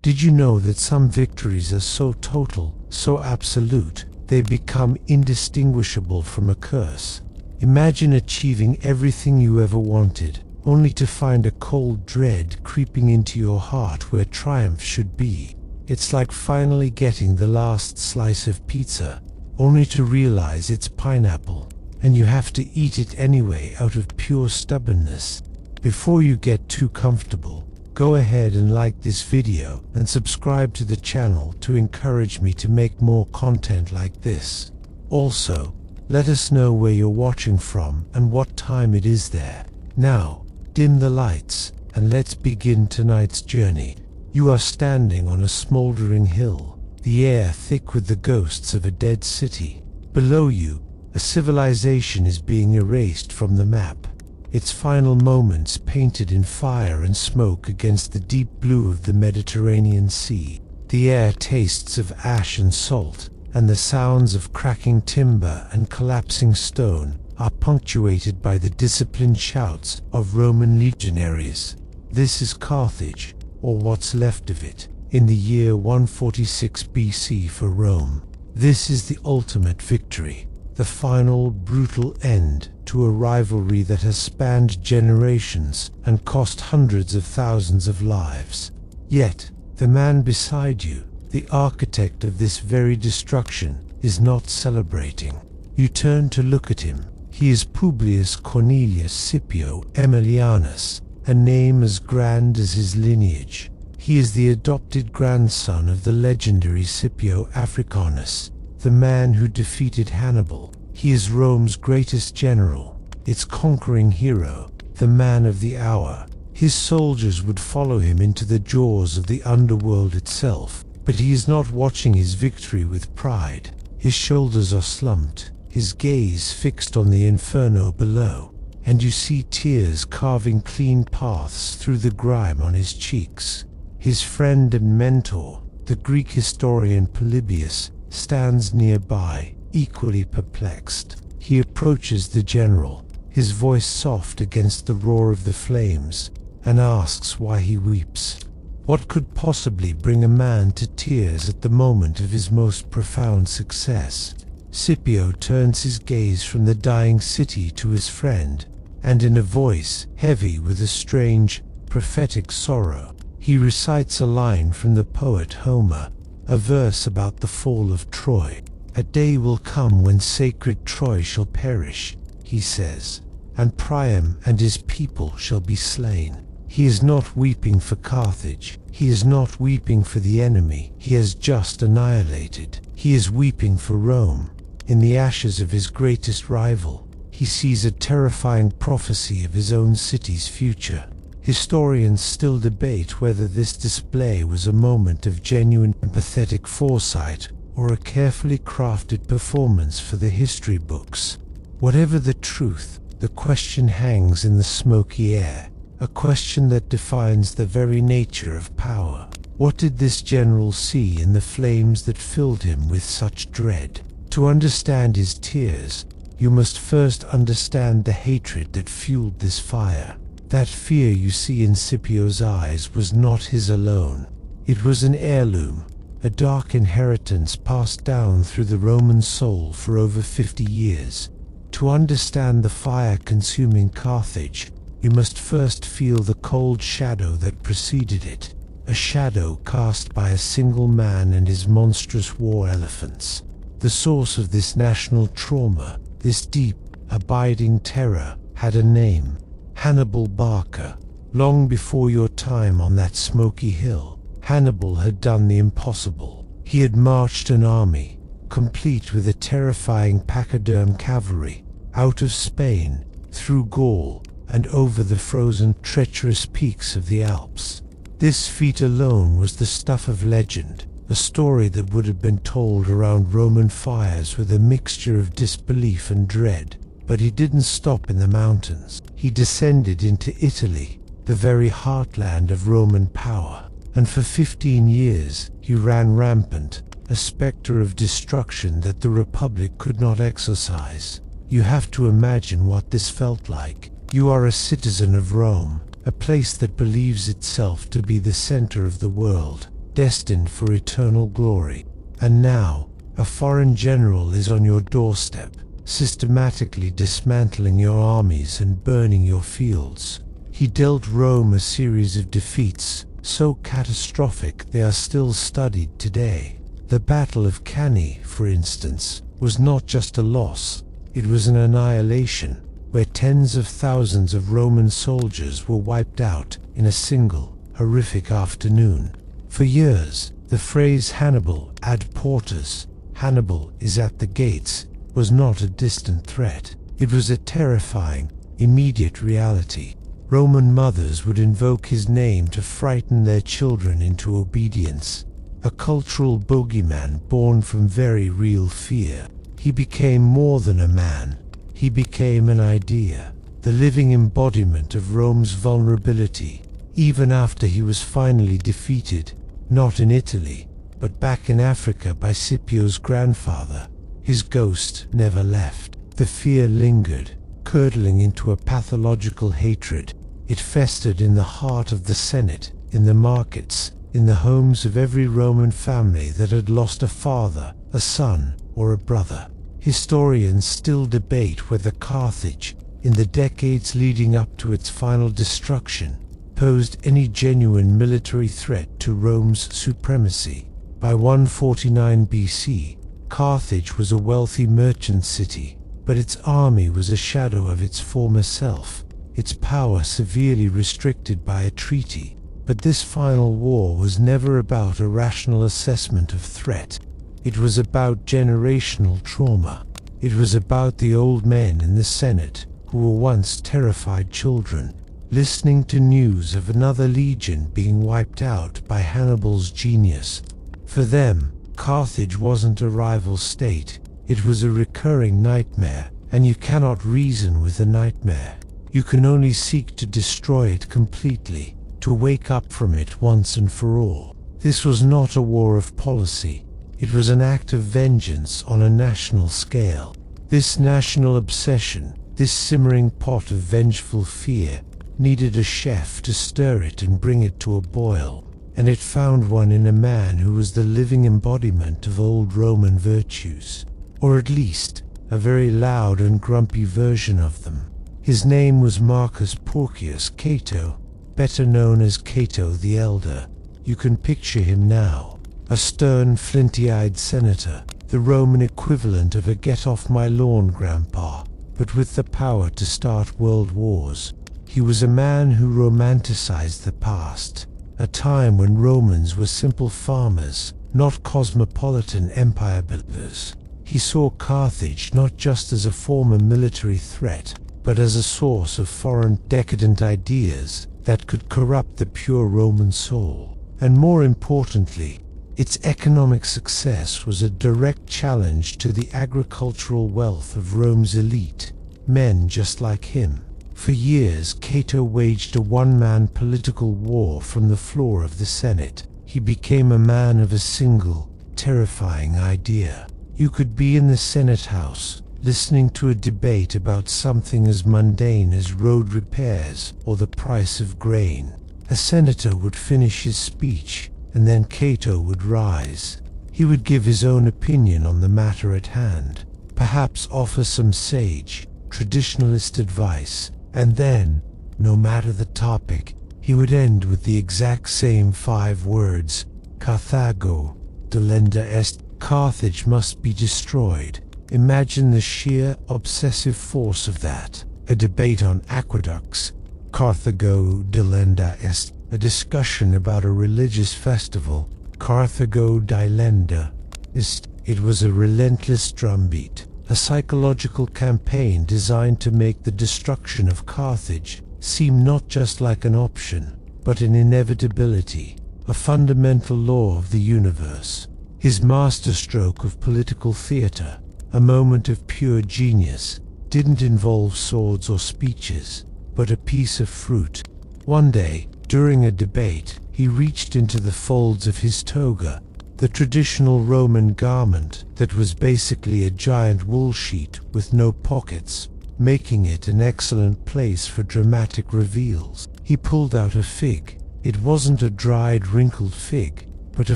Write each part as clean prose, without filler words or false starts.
Did you know that some victories are so total, so absolute, they become indistinguishable from a curse? Imagine achieving everything you ever wanted, only to find a cold dread creeping into your heart where triumph should be. It's like finally getting the last slice of pizza, only to realize it's pineapple, and you have to eat it anyway out of pure stubbornness. Before you get too comfortable, go ahead and like this video and subscribe to the channel to encourage me to make more content like this. Also, let us know where you're watching from and what time it is there. Now, dim the lights and let's begin tonight's journey. You are standing on a smoldering hill, the air thick with the ghosts of a dead city. Below you, a civilization is being erased from the map, its final moments painted in fire and smoke against the deep blue of the Mediterranean Sea. The air tastes of ash and salt, and the sounds of cracking timber and collapsing stone are punctuated by the disciplined shouts of Roman legionaries. This is Carthage, or what's left of it, in the year 146 BC for Rome. This is the ultimate victory, the final brutal end to a rivalry that has spanned generations and cost hundreds of thousands of lives. Yet, the man beside you, the architect of this very destruction, is not celebrating. You turn to look at him. He is Publius Cornelius Scipio Aemilianus, a name as grand as his lineage. He is the adopted grandson of the legendary Scipio Africanus, the man who defeated Hannibal. He is Rome's greatest general, its conquering hero, the man of the hour. His soldiers would follow him into the jaws of the underworld itself, but he is not watching his victory with pride. His shoulders are slumped, his gaze fixed on the inferno below, and you see tears carving clean paths through the grime on his cheeks. His friend and mentor, the Greek historian Polybius, stands nearby, equally perplexed. He approaches the general, his voice soft against the roar of the flames, and asks why he weeps. What could possibly bring a man to tears at the moment of his most profound success? Scipio turns his gaze from the dying city to his friend, and in a voice heavy with a strange, prophetic sorrow, he recites a line from the poet Homer, a verse about the fall of Troy. "A day will come when sacred Troy shall perish," he says, "and Priam and his people shall be slain." He is not weeping for Carthage. He is not weeping for the enemy he has just annihilated. He is weeping for Rome. In the ashes of his greatest rival, he sees a terrifying prophecy of his own city's future. Historians still debate whether this display was a moment of genuine empathetic foresight or a carefully crafted performance for the history books. Whatever the truth, the question hangs in the smoky air, a question that defines the very nature of power. What did this general see in the flames that filled him with such dread? To understand his tears, you must first understand the hatred that fueled this fire. That fear you see in Scipio's eyes was not his alone. It was an heirloom, a dark inheritance passed down through the Roman soul for over 50 years. To understand the fire consuming Carthage, you must first feel the cold shadow that preceded it, a shadow cast by a single man and his monstrous war elephants. The source of this national trauma, this deep, abiding terror, had a name: Hannibal Barca. Long before your time on that smoky hill, Hannibal had done the impossible. He had marched an army, complete with a terrifying pachyderm cavalry, out of Spain, through Gaul, and over the frozen, treacherous peaks of the Alps. This feat alone was the stuff of legend, a story that would have been told around Roman fires with a mixture of disbelief and dread. But he didn't stop in the mountains. He descended into Italy, the very heartland of Roman power, and for 15 years he ran rampant, a spectre of destruction that the Republic could not exorcise. You have to imagine what this felt like. You are a citizen of Rome, a place that believes itself to be the center of the world, destined for eternal glory. And now, a foreign general is on your doorstep, systematically dismantling your armies and burning your fields. He dealt Rome a series of defeats, so catastrophic they are still studied today. The Battle of Cannae, for instance, was not just a loss, it was an annihilation, where tens of thousands of Roman soldiers were wiped out in a single, horrific afternoon. For years, the phrase Hannibal ad portas, Hannibal is at the gates, was not a distant threat. It was a terrifying, immediate reality. Roman mothers would invoke his name to frighten their children into obedience, a cultural bogeyman born from very real fear. He became more than a man. He became an idea, the living embodiment of Rome's vulnerability. Even after he was finally defeated, not in Italy, but back in Africa by Scipio's grandfather, his ghost never left. The fear lingered, curdling into a pathological hatred. It festered in the heart of the Senate, in the markets, in the homes of every Roman family that had lost a father, a son, or a brother. Historians still debate whether Carthage, in the decades leading up to its final destruction, posed any genuine military threat to Rome's supremacy. By 149 BC, Carthage was a wealthy merchant city, but its army was a shadow of its former self, its power severely restricted by a treaty. But this final war was never about a rational assessment of threat. It was about generational trauma. It was about the old men in the Senate who were once terrified children, listening to news of another legion being wiped out by Hannibal's genius. For them, Carthage wasn't a rival state, it was a recurring nightmare, and you cannot reason with a nightmare. You can only seek to destroy it completely, to wake up from it once and for all. This was not a war of policy, it was an act of vengeance on a national scale. This national obsession, this simmering pot of vengeful fear, needed a chef to stir it and bring it to a boil, and it found one in a man who was the living embodiment of old Roman virtues, or at least a very loud and grumpy version of them. His name was Marcus Porcius Cato, better known as Cato the Elder. You can picture him now, a stern, flinty-eyed senator, the Roman equivalent of a get-off-my-lawn grandpa, but with the power to start world wars. He was a man who romanticized the past, a time when Romans were simple farmers, not cosmopolitan empire builders. He saw Carthage not just as a former military threat, but as a source of foreign decadent ideas that could corrupt the pure Roman soul. And more importantly, its economic success was a direct challenge to the agricultural wealth of Rome's elite, men just like him. For years, Cato waged a one-man political war from the floor of the Senate. He became a man of a single, terrifying idea. You could be in the Senate House, listening to a debate about something as mundane as road repairs or the price of grain. A senator would finish his speech, and then Cato would rise. He would give his own opinion on the matter at hand, perhaps offer some sage, traditionalist advice, and then, no matter the topic, he would end with the exact same 5 words: Carthago, delenda est. Carthage must be destroyed. Imagine the sheer, obsessive force of that. A debate on aqueducts, Carthago delenda est. A discussion about a religious festival, Carthago delenda est. It was a relentless drumbeat, a psychological campaign designed to make the destruction of Carthage seem not just like an option, but an inevitability, a fundamental law of the universe. His masterstroke of political theater, a moment of pure genius, didn't involve swords or speeches, but a piece of fruit. One day, during a debate, he reached into the folds of his toga, the traditional Roman garment that was basically a giant wool sheet with no pockets, making it an excellent place for dramatic reveals. He pulled out a fig. It wasn't a dried, wrinkled fig. but a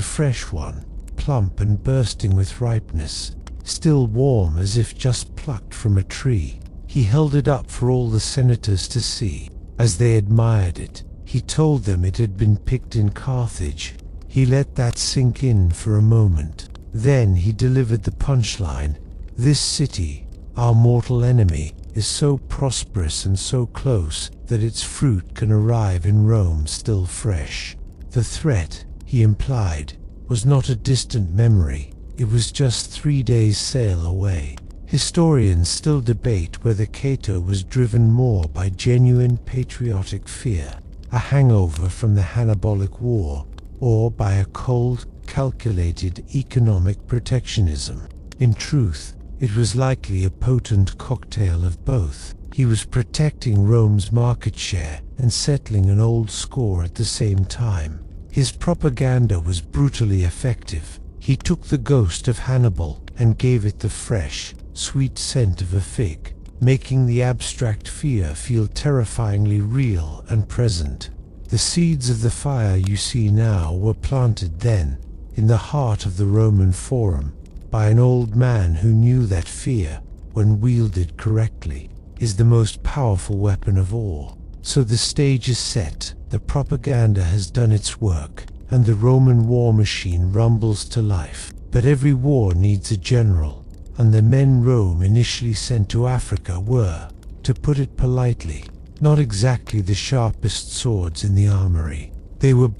fresh one, plump and bursting with ripeness, still warm as if just plucked from a tree. He held it up for all the senators to see. As they admired it, he told them it had been picked in Carthage. He let that sink in for a moment. Then he delivered the punchline. This city, our mortal enemy, is so prosperous and so close that its fruit can arrive in Rome still fresh. The threat, he implied, was not a distant memory. It was just 3 days' sail away. Historians still debate whether Cato was driven more by genuine patriotic fear, a hangover from the Hannibalic War, or by a cold, calculated economic protectionism. In truth, it was likely a potent cocktail of both. He was protecting Rome's market share and settling an old score at the same time. His propaganda was brutally effective. He took the ghost of Hannibal and gave it the fresh, sweet scent of a fig, making the abstract fear feel terrifyingly real and present. The seeds of the fire you see now were planted then, in the heart of the Roman Forum, by an old man who knew that fear, when wielded correctly, is the most powerful weapon of all. So the stage is set, the propaganda has done its work, and the Roman war machine rumbles to life. But every war needs a general, and the men Rome initially sent to Africa were, to put it politely, not exactly the sharpest swords in the armory. They were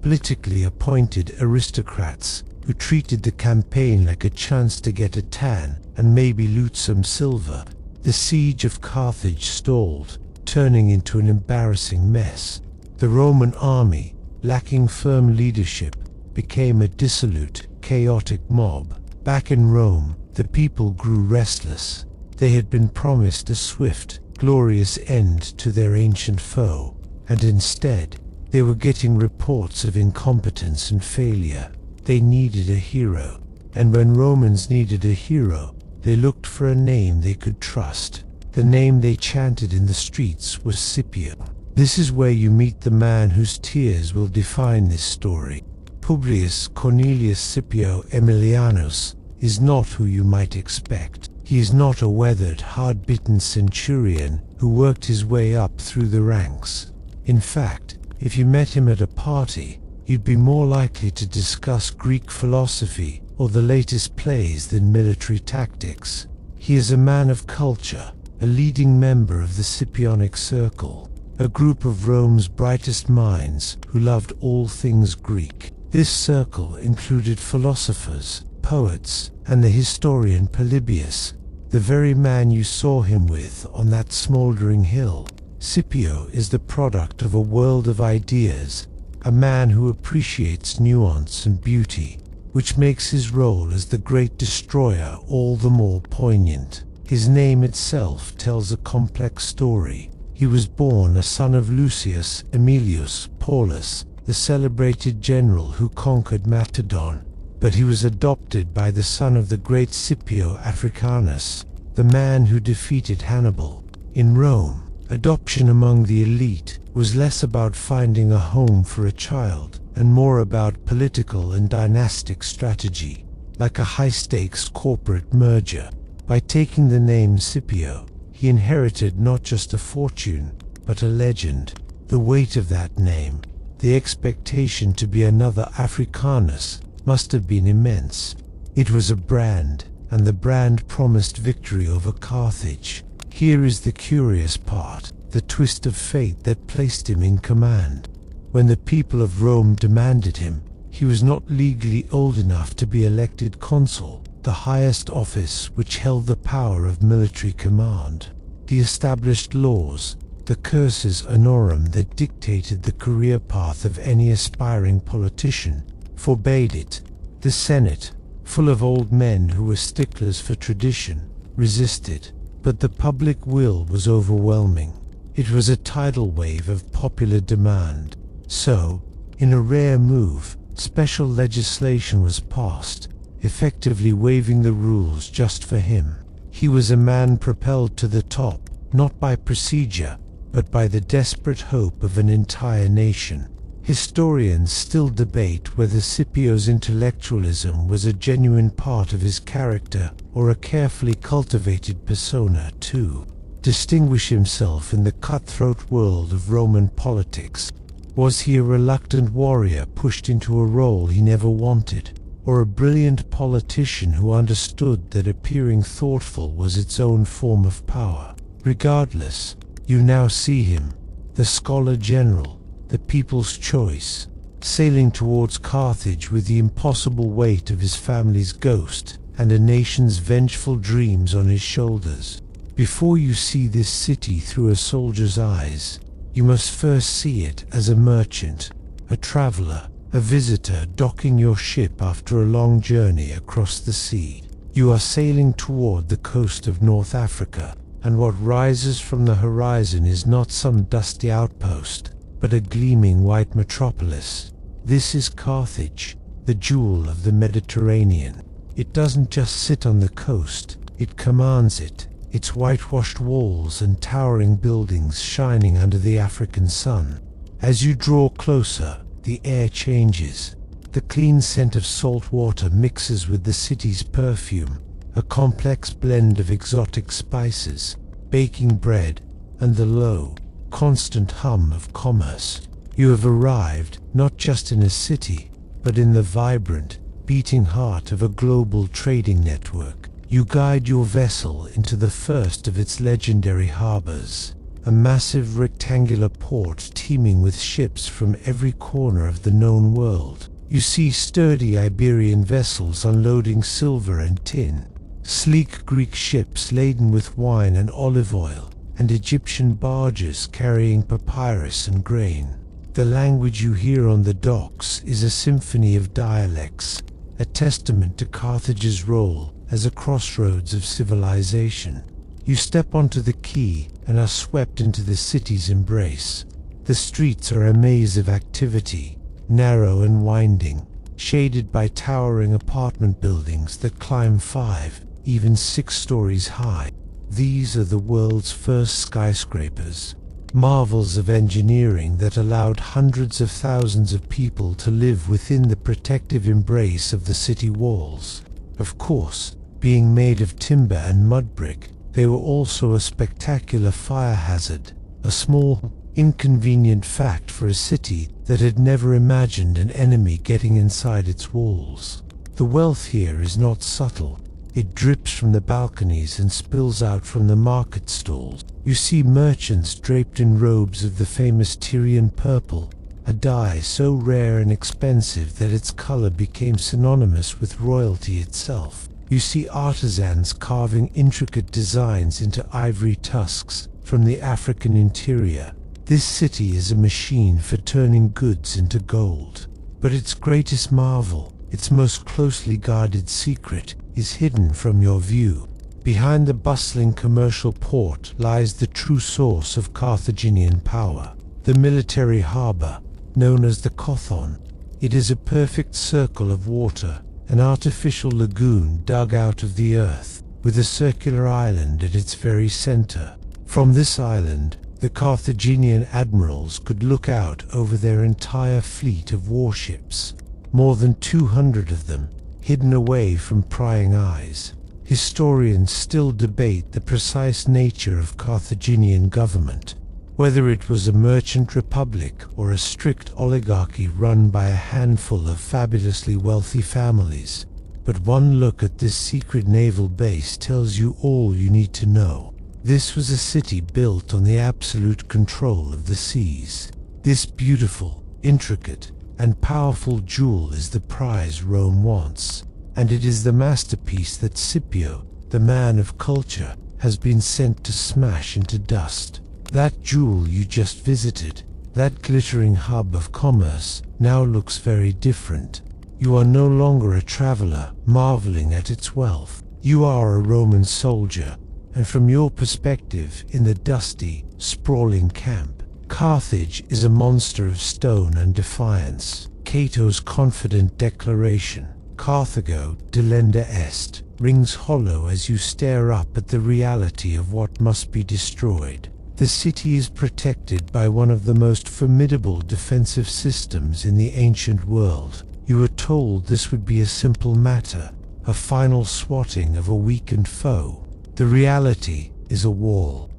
politically appointed aristocrats who treated the campaign like a chance to get a tan and maybe loot some silver. The siege of Carthage stalled, turning into an embarrassing mess. The Roman army, lacking firm leadership, became a dissolute, chaotic mob. Back in Rome, the people grew restless. They had been promised a swift, glorious end to their ancient foe, and instead, they were getting reports of incompetence and failure. They needed a hero, and when Romans needed a hero, they looked for a name they could trust. The name they chanted in the streets was Scipio. This is where you meet the man whose tears will define this story. Publius Cornelius Scipio Aemilianus is not who you might expect. He is not a weathered, hard-bitten centurion who worked his way up through the ranks. In fact, if you met him at a party, you'd be more likely to discuss Greek philosophy or the latest plays than military tactics. He is a man of culture, a leading member of the Scipionic Circle, a group of Rome's brightest minds who loved all things Greek. This circle included philosophers, poets, and the historian Polybius, the very man you saw him with on that smoldering hill. Scipio is the product of a world of ideas, a man who appreciates nuance and beauty, which makes his role as the great destroyer all the more poignant. His name itself tells a complex story. He was born a son of Lucius Aemilius Paulus, the celebrated general who conquered Macedon, but he was adopted by the son of the great Scipio Africanus, the man who defeated Hannibal. In Rome, adoption among the elite was less about finding a home for a child and more about political and dynastic strategy, like a high-stakes corporate merger. By taking the name Scipio, he inherited not just a fortune, but a legend. The weight of that name, the expectation to be another Africanus, must have been immense. It was a brand, and the brand promised victory over Carthage. Here is the curious part, the twist of fate that placed him in command. When the people of Rome demanded him, he was not legally old enough to be elected consul, the highest office which held the power of military command. The established laws, the cursus honorum that dictated the career path of any aspiring politician, forbade it. The Senate, full of old men who were sticklers for tradition, resisted, but the public will was overwhelming. It was a tidal wave of popular demand. So, in a rare move, special legislation was passed, effectively waiving the rules just for him. He was a man propelled to the top, not by procedure, but by the desperate hope of an entire nation. Historians still debate whether Scipio's intellectualism was a genuine part of his character or a carefully cultivated persona to distinguish himself in the cutthroat world of Roman politics. Was he a reluctant warrior pushed into a role he never wanted, or a brilliant politician who understood that appearing thoughtful was its own form of power? Regardless, you now see him, the scholar general, the people's choice, sailing towards Carthage with the impossible weight of his family's ghost and a nation's vengeful dreams on his shoulders. Before you see this city through a soldier's eyes, you must first see it as a merchant, a traveler, a visitor docking your ship after a long journey across the sea. You are sailing toward the coast of North Africa, and what rises from the horizon is not some dusty outpost, but a gleaming white metropolis. This is Carthage, the jewel of the Mediterranean. It doesn't just sit on the coast, it commands it, its whitewashed walls and towering buildings shining under the African sun. As you draw closer, the air changes. The clean scent of salt water mixes with the city's perfume, a complex blend of exotic spices, baking bread, and the low, constant hum of commerce. You have arrived not just in a city, but in the vibrant, beating heart of a global trading network. You guide your vessel into the first of its legendary harbors, a massive rectangular port teeming with ships from every corner of the known world. You see sturdy Iberian vessels unloading silver and tin, sleek Greek ships laden with wine and olive oil, and Egyptian barges carrying papyrus and grain. The language you hear on the docks is a symphony of dialects, a testament to Carthage's role as a crossroads of civilization. You step onto the quay and are swept into the city's embrace. The streets are a maze of activity, narrow and winding, shaded by towering apartment buildings that climb 5, even 6 stories high. These are the world's first skyscrapers, marvels of engineering that allowed hundreds of thousands of people to live within the protective embrace of the city walls. Of course, being made of timber and mud brick, they were also a spectacular fire hazard, a small, inconvenient fact for a city that had never imagined an enemy getting inside its walls. The wealth here is not subtle. It drips from the balconies and spills out from the market stalls. You see merchants draped in robes of the famous Tyrian purple, a dye so rare and expensive that its color became synonymous with royalty itself. You see artisans carving intricate designs into ivory tusks from the African interior. This city is a machine for turning goods into gold. But its greatest marvel, its most closely guarded secret, is hidden from your view. Behind the bustling commercial port lies the true source of Carthaginian power, the military harbor, known as the Kothon. It is a perfect circle of water, an artificial lagoon dug out of the earth, with a circular island at its very center. From this island, the Carthaginian admirals could look out over their entire fleet of warships, more than 200 of them, hidden away from prying eyes. Historians still debate the precise nature of Carthaginian government, whether it was a merchant republic or a strict oligarchy run by a handful of fabulously wealthy families. But one look at this secret naval base tells you all you need to know. This was a city built on the absolute control of the seas. This beautiful, intricate, and powerful jewel is the prize Rome wants, and it is the masterpiece that Scipio, the man of culture, has been sent to smash into dust. That jewel you just visited, that glittering hub of commerce, now looks very different. You are no longer a traveler marveling at its wealth. You are a Roman soldier, and from your perspective in the dusty, sprawling camp, Carthage is a monster of stone and defiance. Cato's confident declaration, Carthago, delenda est, rings hollow as you stare up at the reality of what must be destroyed. The city is protected by one of the most formidable defensive systems in the ancient world. You were told this would be a simple matter, a final swatting of a weakened foe. The reality is a wall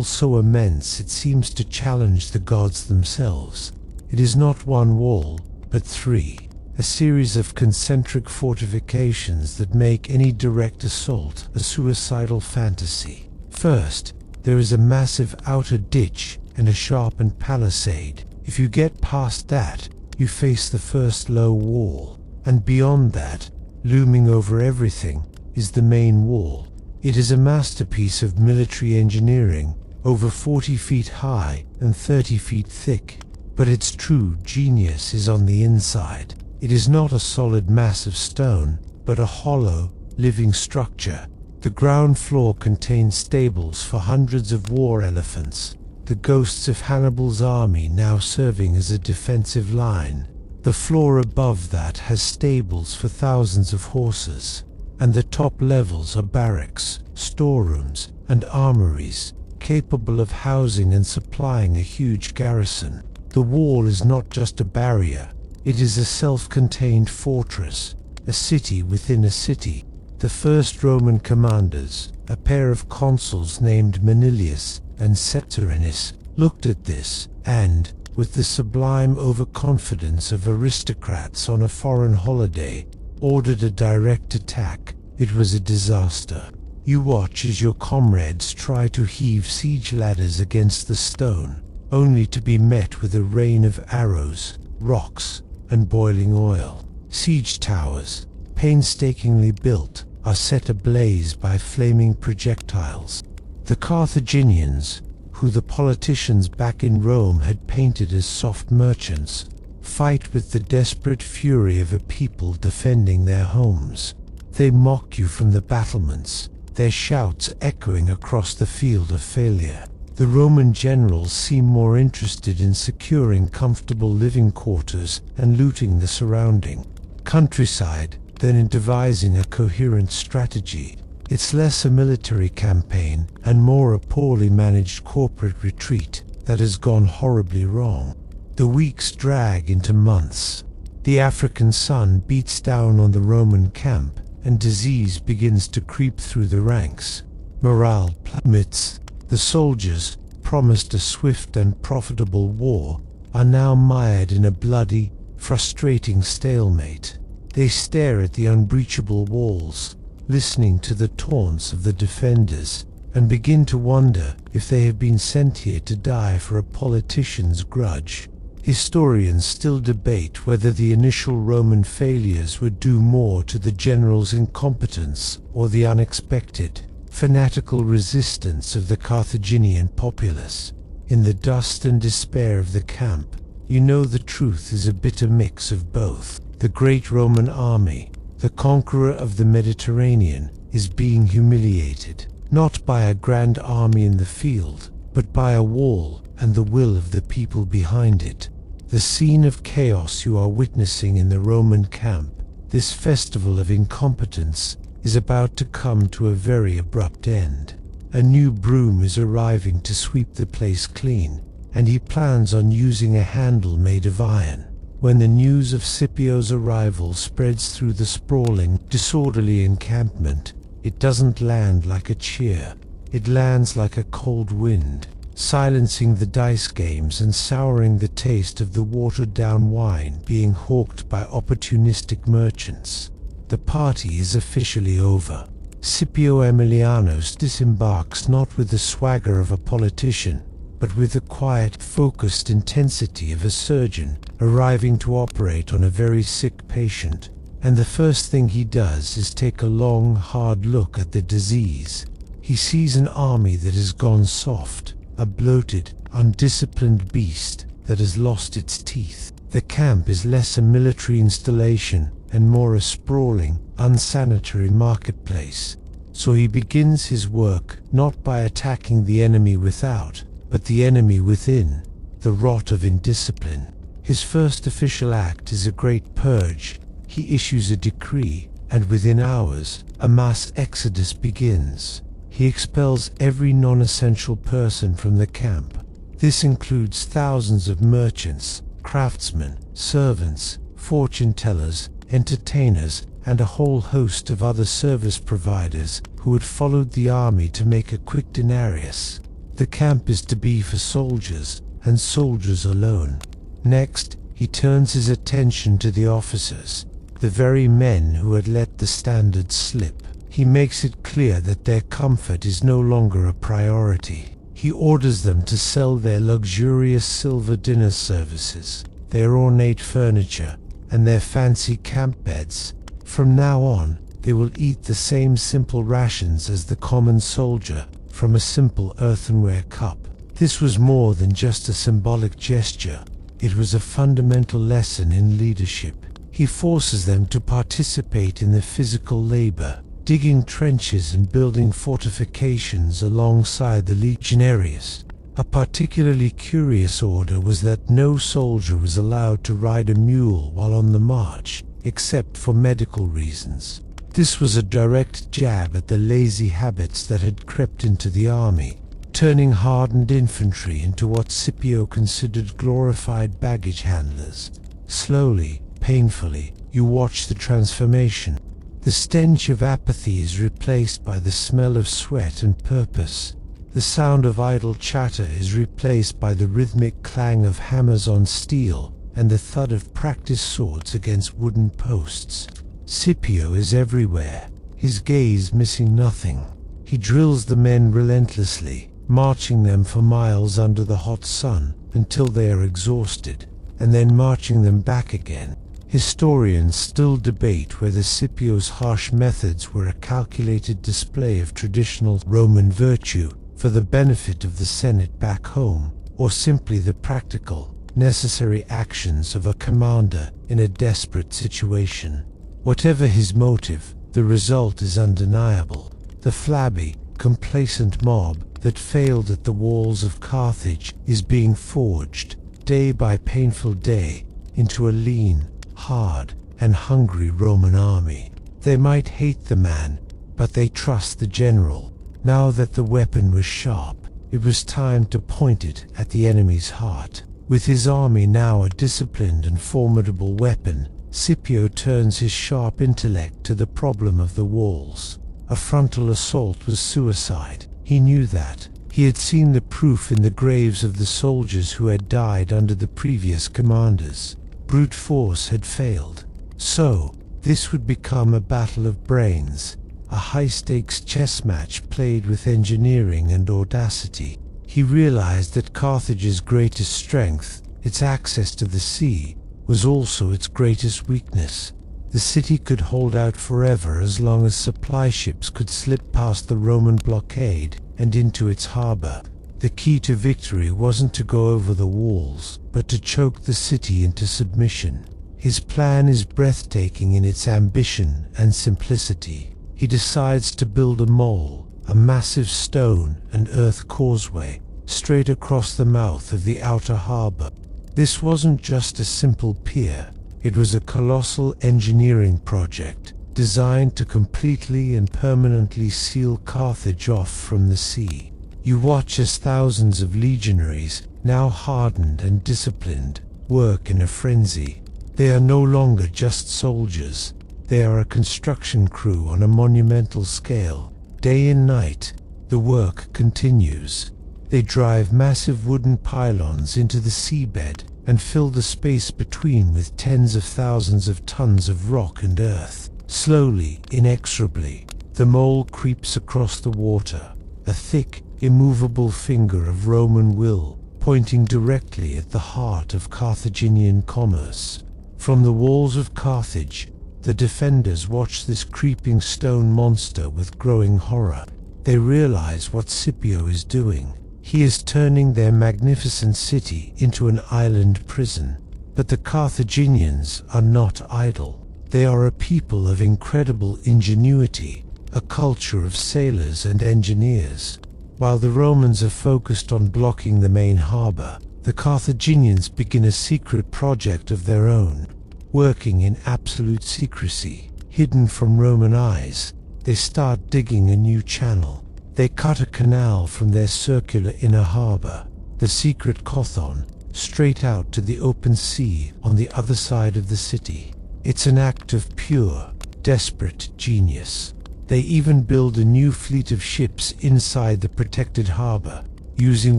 so immense it seems to challenge the gods themselves. It is not one wall, but three, a series of concentric fortifications that make any direct assault a suicidal fantasy. First, there is a massive outer ditch and a sharpened palisade. If you get past that, you face the first low wall, and beyond that, looming over everything, is the main wall. It is a masterpiece of military engineering, over 40 feet high and 30 feet thick. But its true genius is on the inside. It is not a solid mass of stone, but a hollow, living structure. The ground floor contains stables for hundreds of war elephants, the ghosts of Hannibal's army now serving as a defensive line. The floor above that has stables for thousands of horses, and the top levels are barracks, storerooms, and armories, capable of housing and supplying a huge garrison. The wall is not just a barrier, it is a self-contained fortress, a city within a city. The first Roman commanders, a pair of consuls named Manilius and Septimius, looked at this and, with the sublime overconfidence of aristocrats on a foreign holiday, ordered a direct attack. It was a disaster. You watch as your comrades try to heave siege ladders against the stone, only to be met with a rain of arrows, rocks, and boiling oil. Siege towers, painstakingly built, are set ablaze by flaming projectiles. The Carthaginians, who the politicians back in Rome had painted as soft merchants, fight with the desperate fury of a people defending their homes. They mock you from the battlements, their shouts echoing across the field of failure. The Roman generals seem more interested in securing comfortable living quarters and looting the surrounding countryside than in devising a coherent strategy. It's less a military campaign and more a poorly managed corporate retreat that has gone horribly wrong. The weeks drag into months. The African sun beats down on the Roman camp, and disease begins to creep through the ranks. Morale plummets. The soldiers, promised a swift and profitable war, are now mired in a bloody, frustrating stalemate. They stare at the unbreachable walls, listening to the taunts of the defenders, and begin to wonder if they have been sent here to die for a politician's grudge. Historians still debate whether the initial Roman failures were due more to the general's incompetence or the unexpected, fanatical resistance of the Carthaginian populace. In the dust and despair of the camp, you know the truth is a bitter mix of both. The great Roman army, the conqueror of the Mediterranean, is being humiliated, not by a grand army in the field, but by a wall and the will of the people behind it. The scene of chaos you are witnessing in the Roman camp, this festival of incompetence, is about to come to a very abrupt end. A new Broom is arriving to sweep the place clean, and he plans on using a handle made of iron. When the news of Scipio's arrival spreads through the sprawling, disorderly encampment, it doesn't land like a cheer. It lands like a cold wind, silencing the dice games and souring the taste of the watered-down wine being hawked by opportunistic merchants. The party is officially over. Scipio Aemilianus disembarks not with the swagger of a politician, but with the quiet, focused intensity of a surgeon arriving to operate on a very sick patient. And the first thing he does is take a long, hard look at the disease. He sees an army that has gone soft, a bloated, undisciplined beast that has lost its teeth. The camp is less a military installation and more a sprawling, unsanitary marketplace. So he begins his work not by attacking the enemy without, but the enemy within, the rot of indiscipline. His first official act is a great purge. He issues a decree, and within hours, a mass exodus begins. He expels every non-essential person from the camp. This includes thousands of merchants, craftsmen, servants, fortune-tellers, entertainers, and a whole host of other service providers who had followed the army to make a quick denarius. The camp is to be for soldiers, and soldiers alone. Next, he turns his attention to the officers, the very men who had let the standards slip. He makes it clear that their comfort is no longer a priority. He orders them to sell their luxurious silver dinner services, their ornate furniture, and their fancy camp beds. From now on, they will eat the same simple rations as the common soldier, from a simple earthenware cup. This was more than just a symbolic gesture. It was a fundamental lesson in leadership. He forces them to participate in the physical labor, digging trenches and building fortifications alongside the legionaries. A particularly curious order was that no soldier was allowed to ride a mule while on the march, except for medical reasons. This was a direct jab at the lazy habits that had crept into the army, turning hardened infantry into what Scipio considered glorified baggage handlers. Slowly, painfully, you watch the transformation. The stench of apathy is replaced by the smell of sweat and purpose. The sound of idle chatter is replaced by the rhythmic clang of hammers on steel and the thud of practice swords against wooden posts. Scipio is everywhere, his gaze missing nothing. He drills the men relentlessly, marching them for miles under the hot sun until they are exhausted, and then marching them back again. Historians still debate whether Scipio's harsh methods were a calculated display of traditional Roman virtue for the benefit of the Senate back home, or simply the practical, necessary actions of a commander in a desperate situation. Whatever his motive, the result is undeniable. The flabby, complacent mob that failed at the walls of Carthage is being forged, day by painful day, into a lean, hard, and hungry Roman army. They might hate the man, but they trust the general. Now that the weapon was sharp, it was time to point it at the enemy's heart. With his army now a disciplined and formidable weapon, Scipio turns his sharp intellect to the problem of the walls. A frontal assault was suicide. He knew that. He had seen the proof in the graves of the soldiers who had died under the previous commanders. Brute force had failed. So, this would become a battle of brains, a high-stakes chess match played with engineering and audacity. He realized that Carthage's greatest strength, its access to the sea, was also its greatest weakness. The city could hold out forever as long as supply ships could slip past the Roman blockade and into its harbor. The key to victory wasn't to go over the walls, but to choke the city into submission. His plan is breathtaking in its ambition and simplicity. He decides to build a mole, a massive stone and earth causeway, straight across the mouth of the outer harbor. This wasn't just a simple pier. It was a colossal engineering project, designed to completely and permanently seal Carthage off from the sea. You watch as thousands of legionaries, now hardened and disciplined, work in a frenzy. They are no longer just soldiers. They are a construction crew on a monumental scale. Day and night, the work continues. They drive massive wooden pylons into the seabed and fill the space between with tens of thousands of tons of rock and earth. Slowly, inexorably, the mole creeps across the water, a thick, immovable finger of Roman will, pointing directly at the heart of Carthaginian commerce. From the walls of Carthage, the defenders watch this creeping stone monster with growing horror. They realize what Scipio is doing. He is turning their magnificent city into an island prison. But the Carthaginians are not idle. They are a people of incredible ingenuity, a culture of sailors and engineers. While the Romans are focused on blocking the main harbor, the Carthaginians begin a secret project of their own. Working in absolute secrecy, hidden from Roman eyes, they start digging a new channel. They cut a canal from their circular inner harbor, the secret Cothon, straight out to the open sea on the other side of the city. It's an act of pure, desperate genius. They even build a new fleet of ships inside the protected harbor, using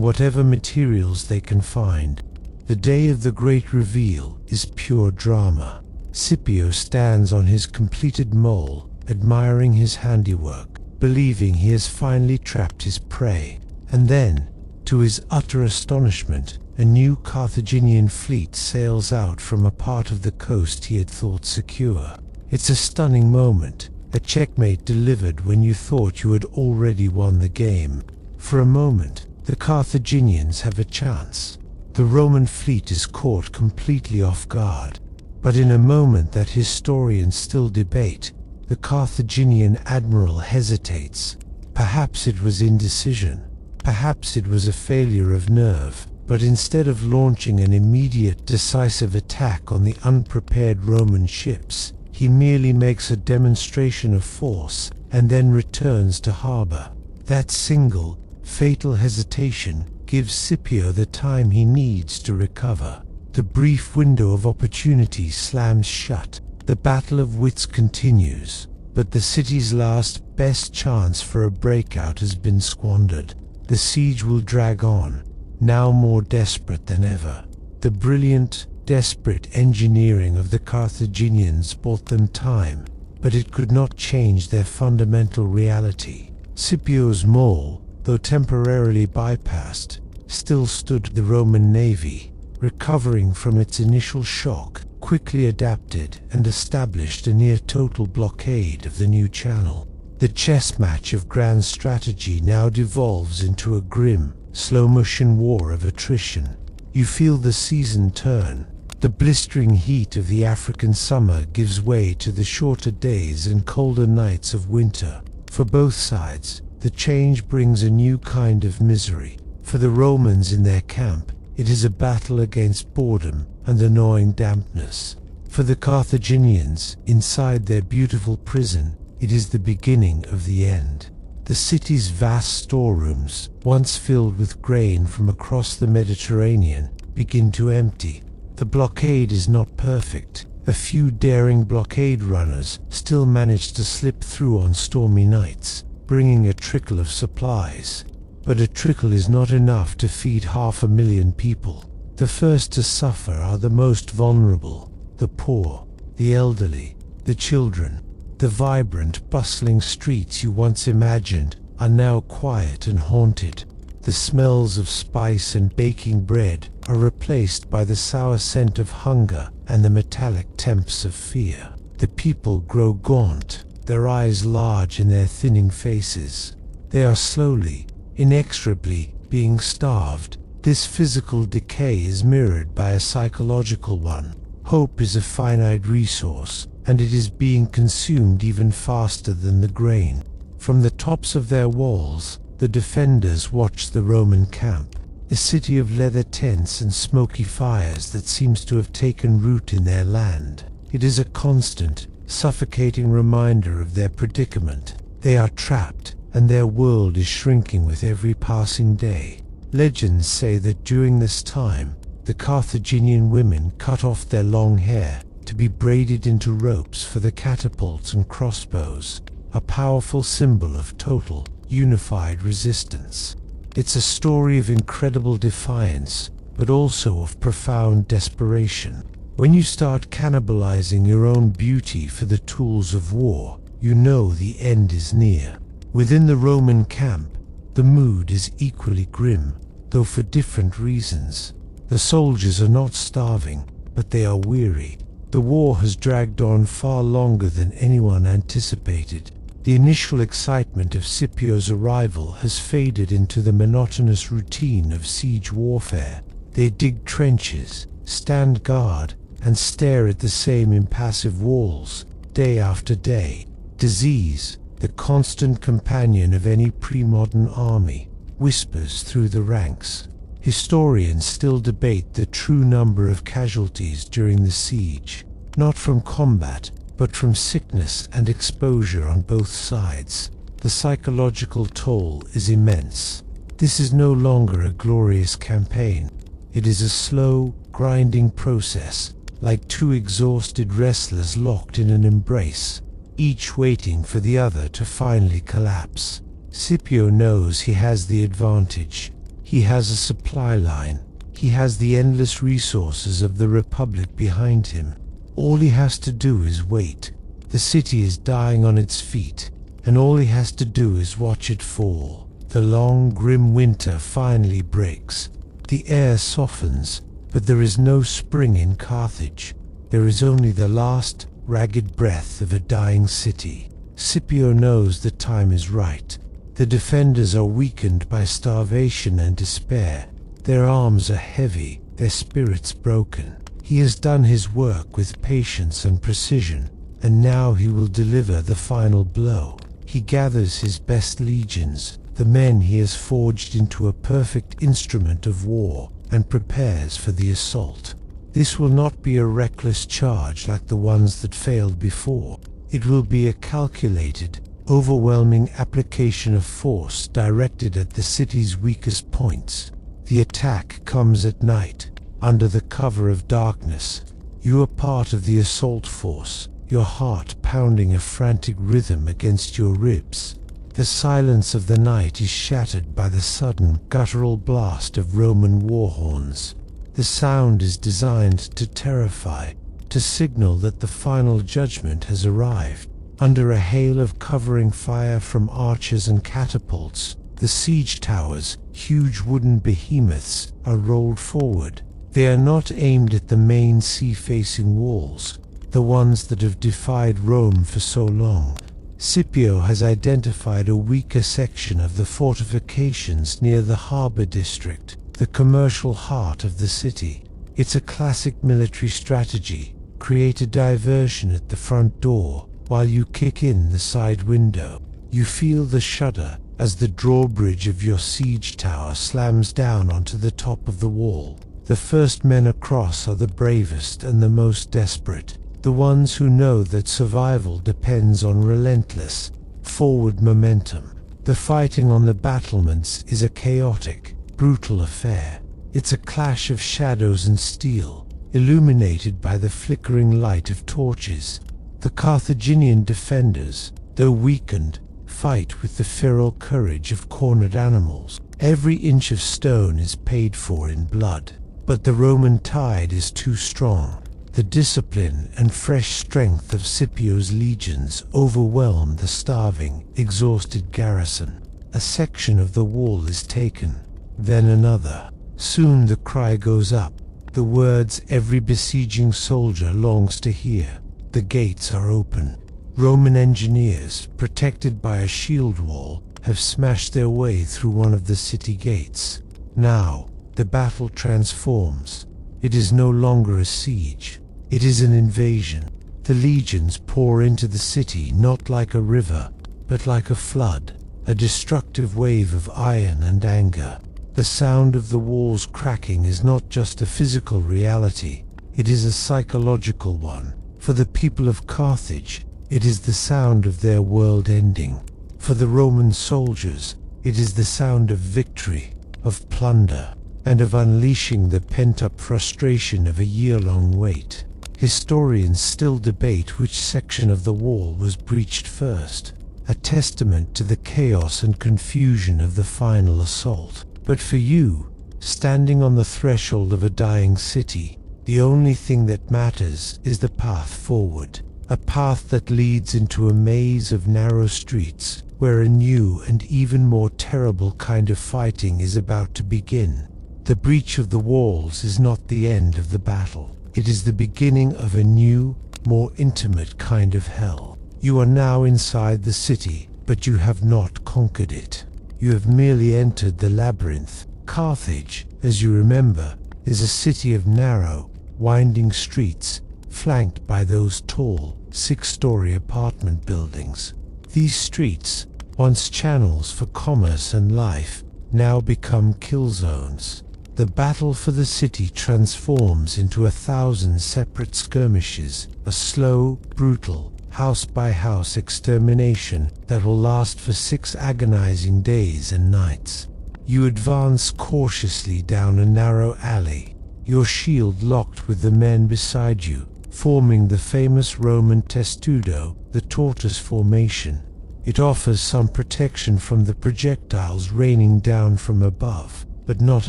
whatever materials they can find. The day of the great reveal is pure drama. Scipio stands on his completed mole, admiring his handiwork, believing he has finally trapped his prey. And then, to his utter astonishment, a new Carthaginian fleet sails out from a part of the coast he had thought secure. It's a stunning moment, a checkmate delivered when you thought you had already won the game. For a moment, the Carthaginians have a chance. The Roman fleet is caught completely off guard. But in a moment that historians still debate, the Carthaginian admiral hesitates. Perhaps it was indecision. Perhaps it was a failure of nerve. But instead of launching an immediate, decisive attack on the unprepared Roman ships, he merely makes a demonstration of force and then returns to harbor. That single, fatal hesitation gives Scipio the time he needs to recover. The brief window of opportunity slams shut. The battle of wits continues, but the city's last best chance for a breakout has been squandered. The siege will drag on, now more desperate than ever. The brilliant, desperate engineering of the Carthaginians bought them time, but it could not change their fundamental reality. Scipio's mole, though temporarily bypassed, still stood. The Roman navy, recovering from its initial shock, quickly adapted and established a near-total blockade of the new channel. The chess match of grand strategy now devolves into a grim, slow-motion war of attrition. You feel the season turn. The blistering heat of the African summer gives way to the shorter days and colder nights of winter. For both sides, the change brings a new kind of misery. For the Romans in their camp, it is a battle against boredom and annoying dampness. For the Carthaginians, inside their beautiful prison, it is the beginning of the end. The city's vast storerooms, once filled with grain from across the Mediterranean, begin to empty. The blockade is not perfect. A few daring blockade runners still manage to slip through on stormy nights, bringing a trickle of supplies. But a trickle is not enough to feed 500,000 people. The first to suffer are the most vulnerable, the poor, the elderly, the children. The vibrant, bustling streets you once imagined are now quiet and haunted. The smells of spice and baking bread are replaced by the sour scent of hunger and the metallic temps of fear. The people grow gaunt, their eyes large in their thinning faces. They are slowly, inexorably being starved. This physical decay is mirrored by a psychological one. Hope is a finite resource, and it is being consumed even faster than the grain. From the tops of their walls, the defenders watch the Roman camp, a city of leather tents and smoky fires that seems to have taken root in their land. It is a constant, suffocating reminder of their predicament. They are trapped, and their world is shrinking with every passing day. Legends say that during this time, the Carthaginian women cut off their long hair to be braided into ropes for the catapults and crossbows, a powerful symbol of total, unified resistance. It's a story of incredible defiance, but also of profound desperation. When you start cannibalizing your own beauty for the tools of war, you know the end is near. Within the Roman camp, the mood is equally grim, though for different reasons. The soldiers are not starving, but they are weary. The war has dragged on far longer than anyone anticipated. The initial excitement of Scipio's arrival has faded into the monotonous routine of siege warfare. They dig trenches, stand guard, and stare at the same impassive walls, day after day. Disease, the constant companion of any pre-modern army, whispers through the ranks. Historians still debate the true number of casualties during the siege, not from combat, but from sickness and exposure on both sides. The psychological toll is immense. This is no longer a glorious campaign. It is a slow, grinding process, like two exhausted wrestlers locked in an embrace, each waiting for the other to finally collapse. Scipio knows he has the advantage. He has a supply line. He has the endless resources of the Republic behind him. All he has to do is wait. The city is dying on its feet, and all he has to do is watch it fall. The long, grim winter finally breaks. The air softens, but there is no spring in Carthage. There is only the last, ragged breath of a dying city. Scipio knows the time is right. The defenders are weakened by starvation and despair. Their arms are heavy, their spirits broken. He has done his work with patience and precision, and now he will deliver the final blow. He gathers his best legions, the men he has forged into a perfect instrument of war, and prepares for the assault. This will not be a reckless charge like the ones that failed before. It will be a calculated, overwhelming application of force directed at the city's weakest points. The attack comes at night, under the cover of darkness. You are part of the assault force, your heart pounding a frantic rhythm against your ribs. The silence of the night is shattered by the sudden, guttural blast of Roman war horns. The sound is designed to terrify, to signal that the final judgment has arrived. Under a hail of covering fire from archers and catapults, the siege towers, huge wooden behemoths, are rolled forward. They are not aimed at the main sea-facing walls, the ones that have defied Rome for so long. Scipio has identified a weaker section of the fortifications near the harbor district, the commercial heart of the city. It's a classic military strategy. Create a diversion at the front door while you kick in the side window. You feel the shudder as the drawbridge of your siege tower slams down onto the top of the wall. The first men across are the bravest and the most desperate. The ones who know that survival depends on relentless, forward momentum. The fighting on the battlements is a chaotic, brutal affair. It's a clash of shadows and steel, illuminated by the flickering light of torches. The Carthaginian defenders, though weakened, fight with the feral courage of cornered animals. Every inch of stone is paid for in blood, but the Roman tide is too strong. The discipline and fresh strength of Scipio's legions overwhelm the starving, exhausted garrison. A section of the wall is taken, then another. Soon the cry goes up, the words every besieging soldier longs to hear. The gates are open. Roman engineers, protected by a shield wall, have smashed their way through one of the city gates. Now, the battle transforms. It is no longer a siege. It is an invasion. The legions pour into the city not like a river, but like a flood, a destructive wave of iron and anger. The sound of the walls cracking is not just a physical reality, it is a psychological one. For the people of Carthage, it is the sound of their world ending. For the Roman soldiers, it is the sound of victory, of plunder, and of unleashing the pent-up frustration of a year-long wait. Historians still debate which section of the wall was breached first, a testament to the chaos and confusion of the final assault. But for you, standing on the threshold of a dying city, the only thing that matters is the path forward, a path that leads into a maze of narrow streets where a new and even more terrible kind of fighting is about to begin. The breach of the walls is not the end of the battle. It is the beginning of a new, more intimate kind of hell. You are now inside the city, but you have not conquered it. You have merely entered the labyrinth. Carthage, as you remember, is a city of narrow, winding streets, flanked by those tall, six-story apartment buildings. These streets, once channels for commerce and life, now become kill zones. The battle for the city transforms into 1,000 separate skirmishes, a slow, brutal, house-by-house extermination that will last for 6 agonizing days and nights. You advance cautiously down a narrow alley, your shield locked with the men beside you, forming the famous Roman testudo, the tortoise formation. It offers some protection from the projectiles raining down from above, but not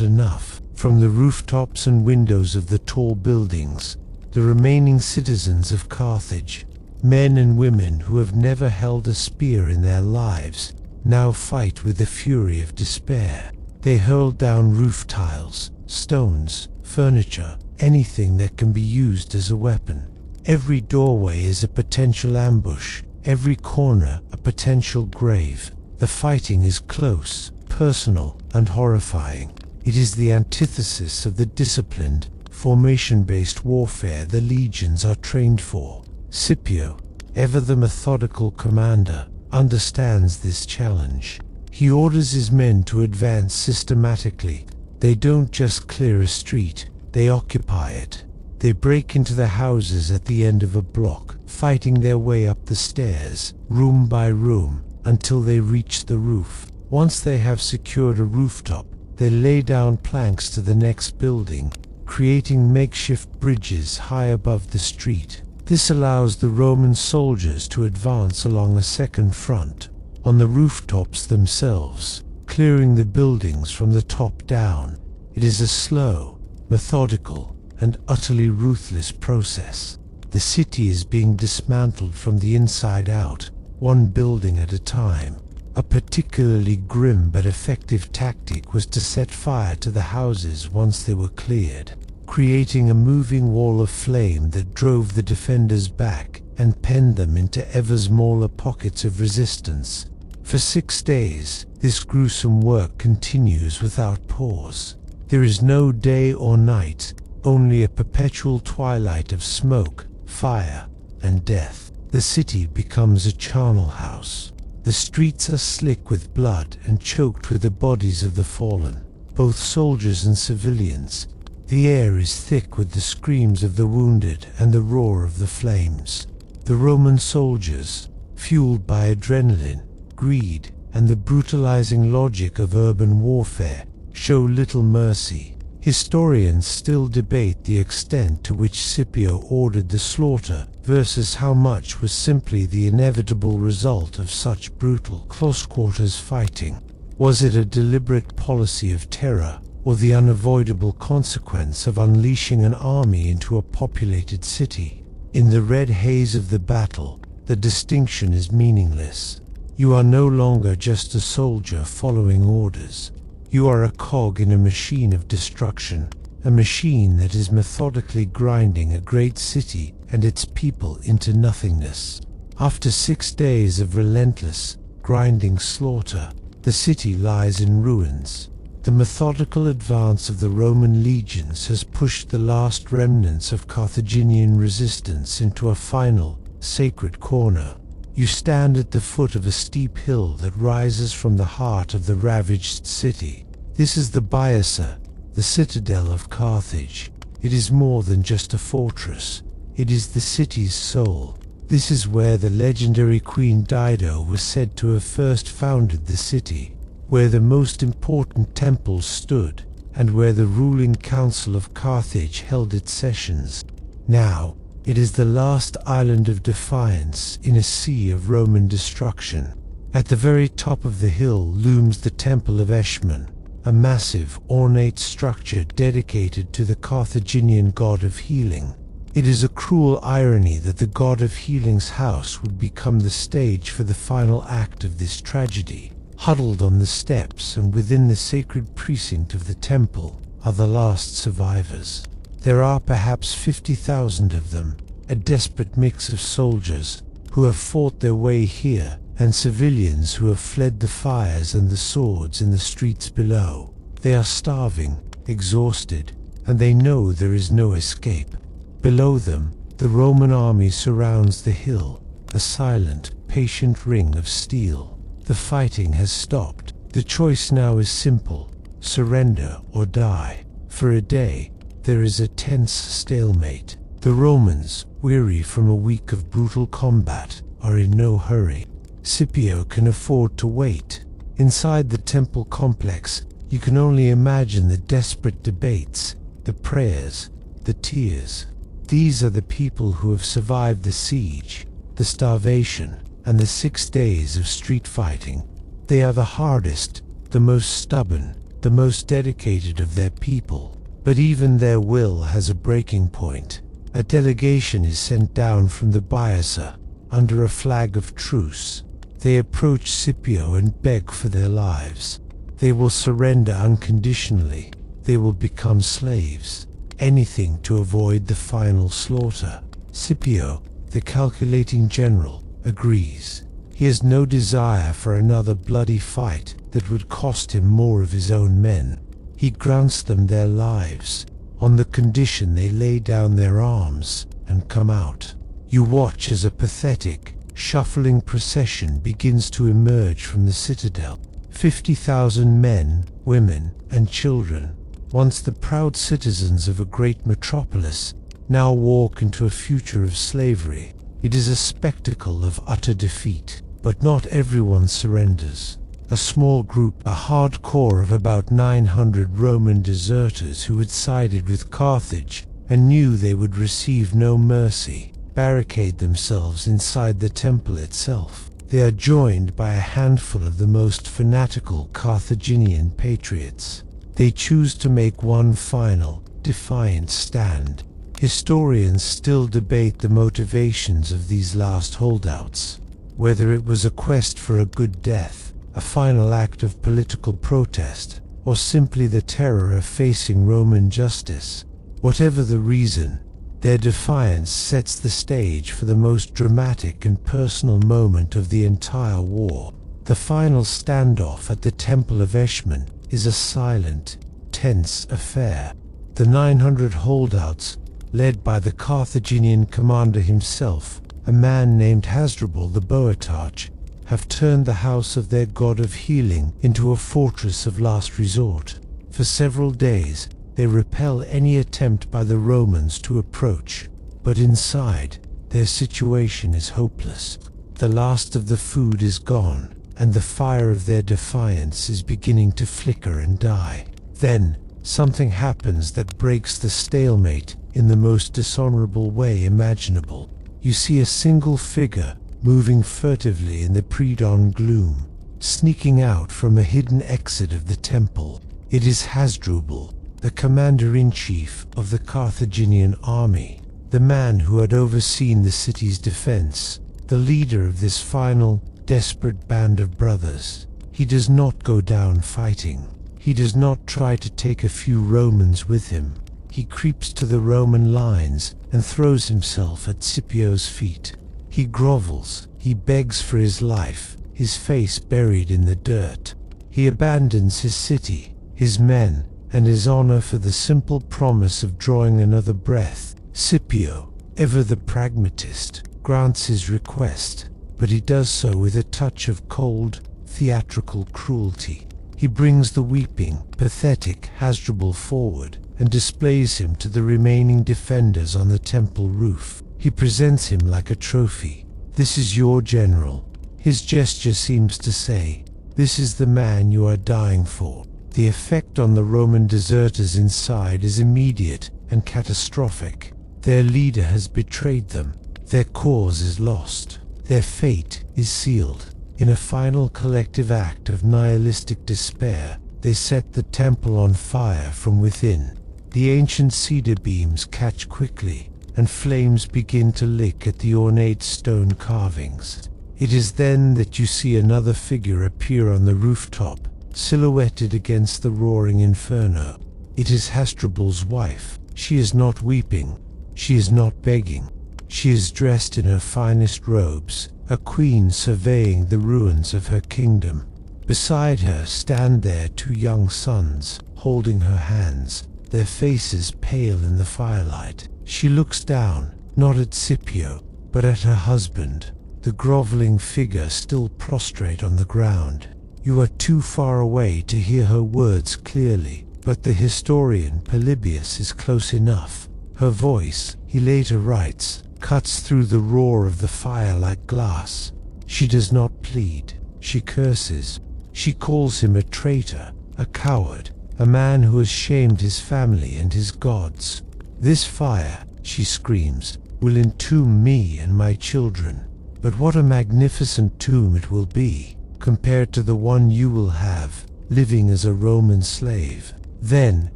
enough. From the rooftops and windows of the tall buildings, the remaining citizens of Carthage, men and women who have never held a spear in their lives, now fight with the fury of despair. They hurl down roof tiles, stones, furniture, anything that can be used as a weapon. Every doorway is a potential ambush, every corner a potential grave. The fighting is close, personal, and horrifying. It is the antithesis of the disciplined, formation-based warfare the legions are trained for. Scipio, ever the methodical commander, understands this challenge. He orders his men to advance systematically. They don't just clear a street, they occupy it. They break into the houses at the end of a block, fighting their way up the stairs, room by room, until they reach the roof. Once they have secured a rooftop, they lay down planks to the next building, creating makeshift bridges high above the street. This allows the Roman soldiers to advance along a second front, on the rooftops themselves, clearing the buildings from the top down. It is a slow, methodical, and utterly ruthless process. The city is being dismantled from the inside out, one building at a time. A particularly grim but effective tactic was to set fire to the houses once they were cleared, creating a moving wall of flame that drove the defenders back and penned them into ever smaller pockets of resistance. For 6 days, this gruesome work continues without pause. There is no day or night, only a perpetual twilight of smoke, fire, and death. The city becomes a charnel house. The streets are slick with blood and choked with the bodies of the fallen, both soldiers and civilians. The air is thick with the screams of the wounded and the roar of the flames. The Roman soldiers, fueled by adrenaline, greed, and the brutalizing logic of urban warfare, show little mercy. Historians still debate the extent to which Scipio ordered the slaughter versus how much was simply the inevitable result of such brutal close-quarters fighting. Was it a deliberate policy of terror, or the unavoidable consequence of unleashing an army into a populated city? In the red haze of the battle, the distinction is meaningless. You are no longer just a soldier following orders. You are a cog in a machine of destruction, a machine that is methodically grinding a great city and its people into nothingness. After 6 days of relentless, grinding slaughter, the city lies in ruins. The methodical advance of the Roman legions has pushed the last remnants of Carthaginian resistance into a final, sacred corner. You stand at the foot of a steep hill that rises from the heart of the ravaged city. This is the Biasa, the citadel of Carthage. It is more than just a fortress. It is the city's soul. This is where the legendary Queen Dido was said to have first founded the city, where the most important temples stood, and where the ruling council of Carthage held its sessions. Now, it is the last island of defiance in a sea of Roman destruction. At the very top of the hill looms the Temple of Eshmun, a massive, ornate structure dedicated to the Carthaginian god of healing. It is a cruel irony that the god of healing's house would become the stage for the final act of this tragedy. Huddled on the steps and within the sacred precinct of the temple are the last survivors. There are perhaps 50,000 of them, a desperate mix of soldiers who have fought their way here and civilians who have fled the fires and the swords in the streets below. They are starving, exhausted, and they know there is no escape. Below them, the Roman army surrounds the hill, a silent, patient ring of steel. The fighting has stopped. The choice now is simple: surrender or die. For a day, there is a tense stalemate. The Romans, weary from a week of brutal combat, are in no hurry. Scipio can afford to wait. Inside the temple complex, you can only imagine the desperate debates, the prayers, the tears. These are the people who have survived the siege, the starvation, and the 6 days of street fighting. They are the hardest, the most stubborn, the most dedicated of their people. But even their will has a breaking point. A delegation is sent down from the Biasa, under a flag of truce. They approach Scipio and beg for their lives. They will surrender unconditionally. They will become slaves. Anything to avoid the final slaughter. Scipio, the calculating general, agrees. He has no desire for another bloody fight that would cost him more of his own men. He grants them their lives, on the condition they lay down their arms and come out. You watch as a pathetic, shuffling procession begins to emerge from the citadel. 50,000 men, women, and children, once the proud citizens of a great metropolis, now walk into a future of slavery. It is a spectacle of utter defeat, but not everyone surrenders. A small group, a hard core of about 900 Roman deserters who had sided with Carthage and knew they would receive no mercy, barricade themselves inside the temple itself. They are joined by a handful of the most fanatical Carthaginian patriots. They choose to make one final, defiant stand. Historians still debate the motivations of these last holdouts, whether it was a quest for a good death, a final act of political protest, or simply the terror of facing Roman justice. Whatever the reason, their defiance sets the stage for the most dramatic and personal moment of the entire war. The final standoff at the Temple of Eshmun is a silent, tense affair. The 900 holdouts, led by the Carthaginian commander himself, a man named Hasdrubal the Boetarch, have turned the house of their god of healing into a fortress of last resort. For several days, they repel any attempt by the Romans to approach, but inside, their situation is hopeless. The last of the food is gone, and the fire of their defiance is beginning to flicker and die. Then, something happens that breaks the stalemate in the most dishonorable way imaginable. You see a single figure moving furtively in the pre-dawn gloom, sneaking out from a hidden exit of the temple. It is Hasdrubal, the commander-in-chief of the Carthaginian army, the man who had overseen the city's defense, the leader of this final, desperate band of brothers. He does not go down fighting. He does not try to take a few Romans with him. He creeps to the Roman lines and throws himself at Scipio's feet. He grovels, he begs for his life, his face buried in the dirt. He abandons his city, his men, and his honor for the simple promise of drawing another breath. Scipio, ever the pragmatist, grants his request, but he does so with a touch of cold, theatrical cruelty. He brings the weeping, pathetic Hasdrubal forward and displays him to the remaining defenders on the temple roof. He presents him like a trophy. This is your general. His gesture seems to say, this is the man you are dying for. The effect on the Roman deserters inside is immediate and catastrophic. Their leader has betrayed them. Their cause is lost. Their fate is sealed. In a final collective act of nihilistic despair, they set the temple on fire from within. The ancient cedar beams catch quickly, and flames begin to lick at the ornate stone carvings. It is then that you see another figure appear on the rooftop, silhouetted against the roaring inferno. It is Hasdrubal's wife. She is not weeping. She is not begging. She is dressed in her finest robes, a queen surveying the ruins of her kingdom. Beside her stand their 2 young sons, holding her hands, their faces pale in the firelight. She looks down, not at Scipio, but at her husband, the groveling figure still prostrate on the ground. You are too far away to hear her words clearly, but the historian Polybius is close enough. Her voice, he later writes, cuts through the roar of the fire like glass. She does not plead. She curses. She calls him a traitor, a coward, a man who has shamed his family and his gods. "This fire," she screams, "will entomb me and my children. But what a magnificent tomb it will be, compared to the one you will have, living as a Roman slave." Then,